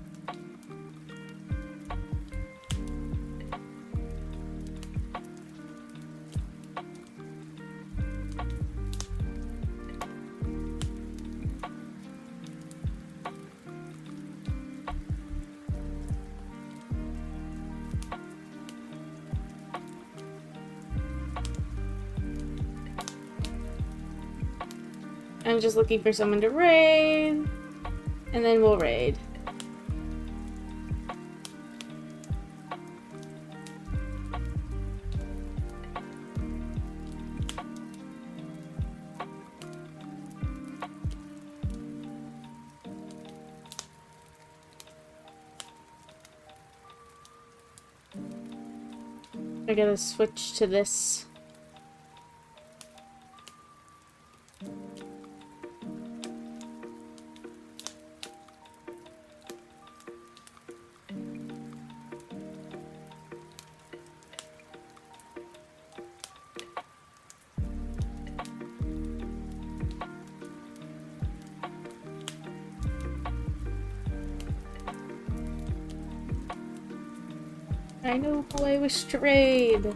I'm just looking for someone to raid, and then we'll raid. I gotta switch to this. I know who I wish to raid.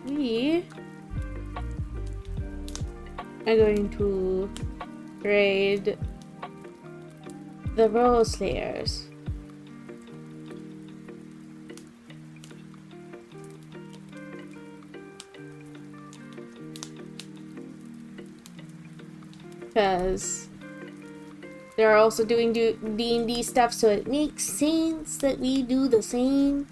We are going to raid the Role Slayers. Because they're also doing D&D stuff, so it makes sense that we do the same.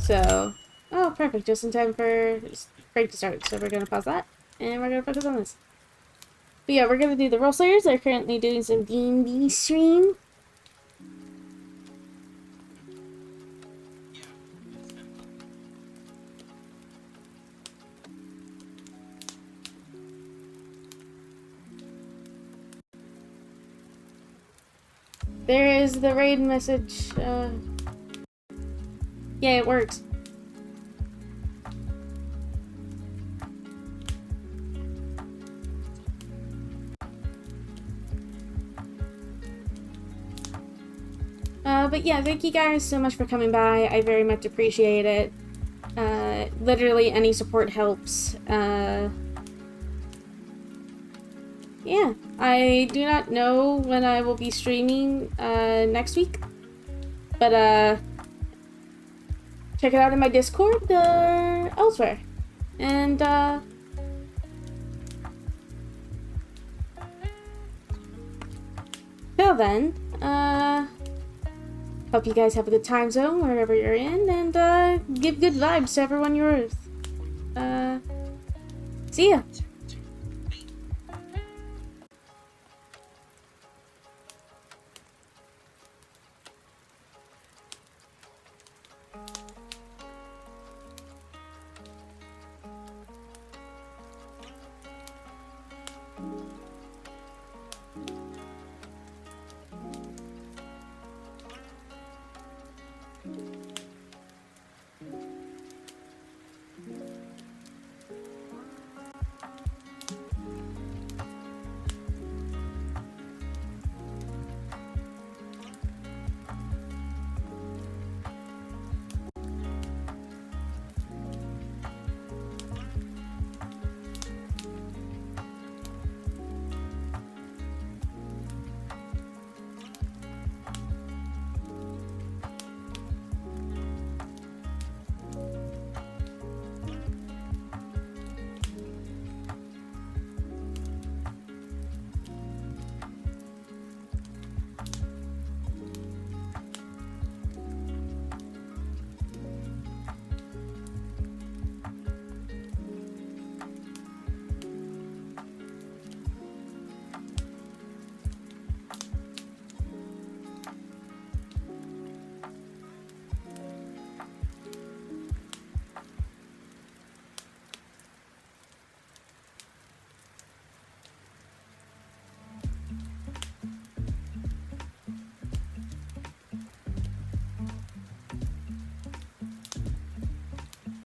So, oh, perfect. Just in time for break to start. So we're going to pause that, and we're going to focus on this. But yeah, we're going to do the Role Slayers. They're currently doing some D&D stream. There is the raid message. Yeah, it works. But yeah, thank you guys so much for coming by. I very much appreciate it. Literally any support helps. Yeah, I do not know when I will be streaming next week, but check it out in my Discord or elsewhere. And till then, hope you guys have a good time zone wherever you're in, and give good vibes to everyone you're with. See ya.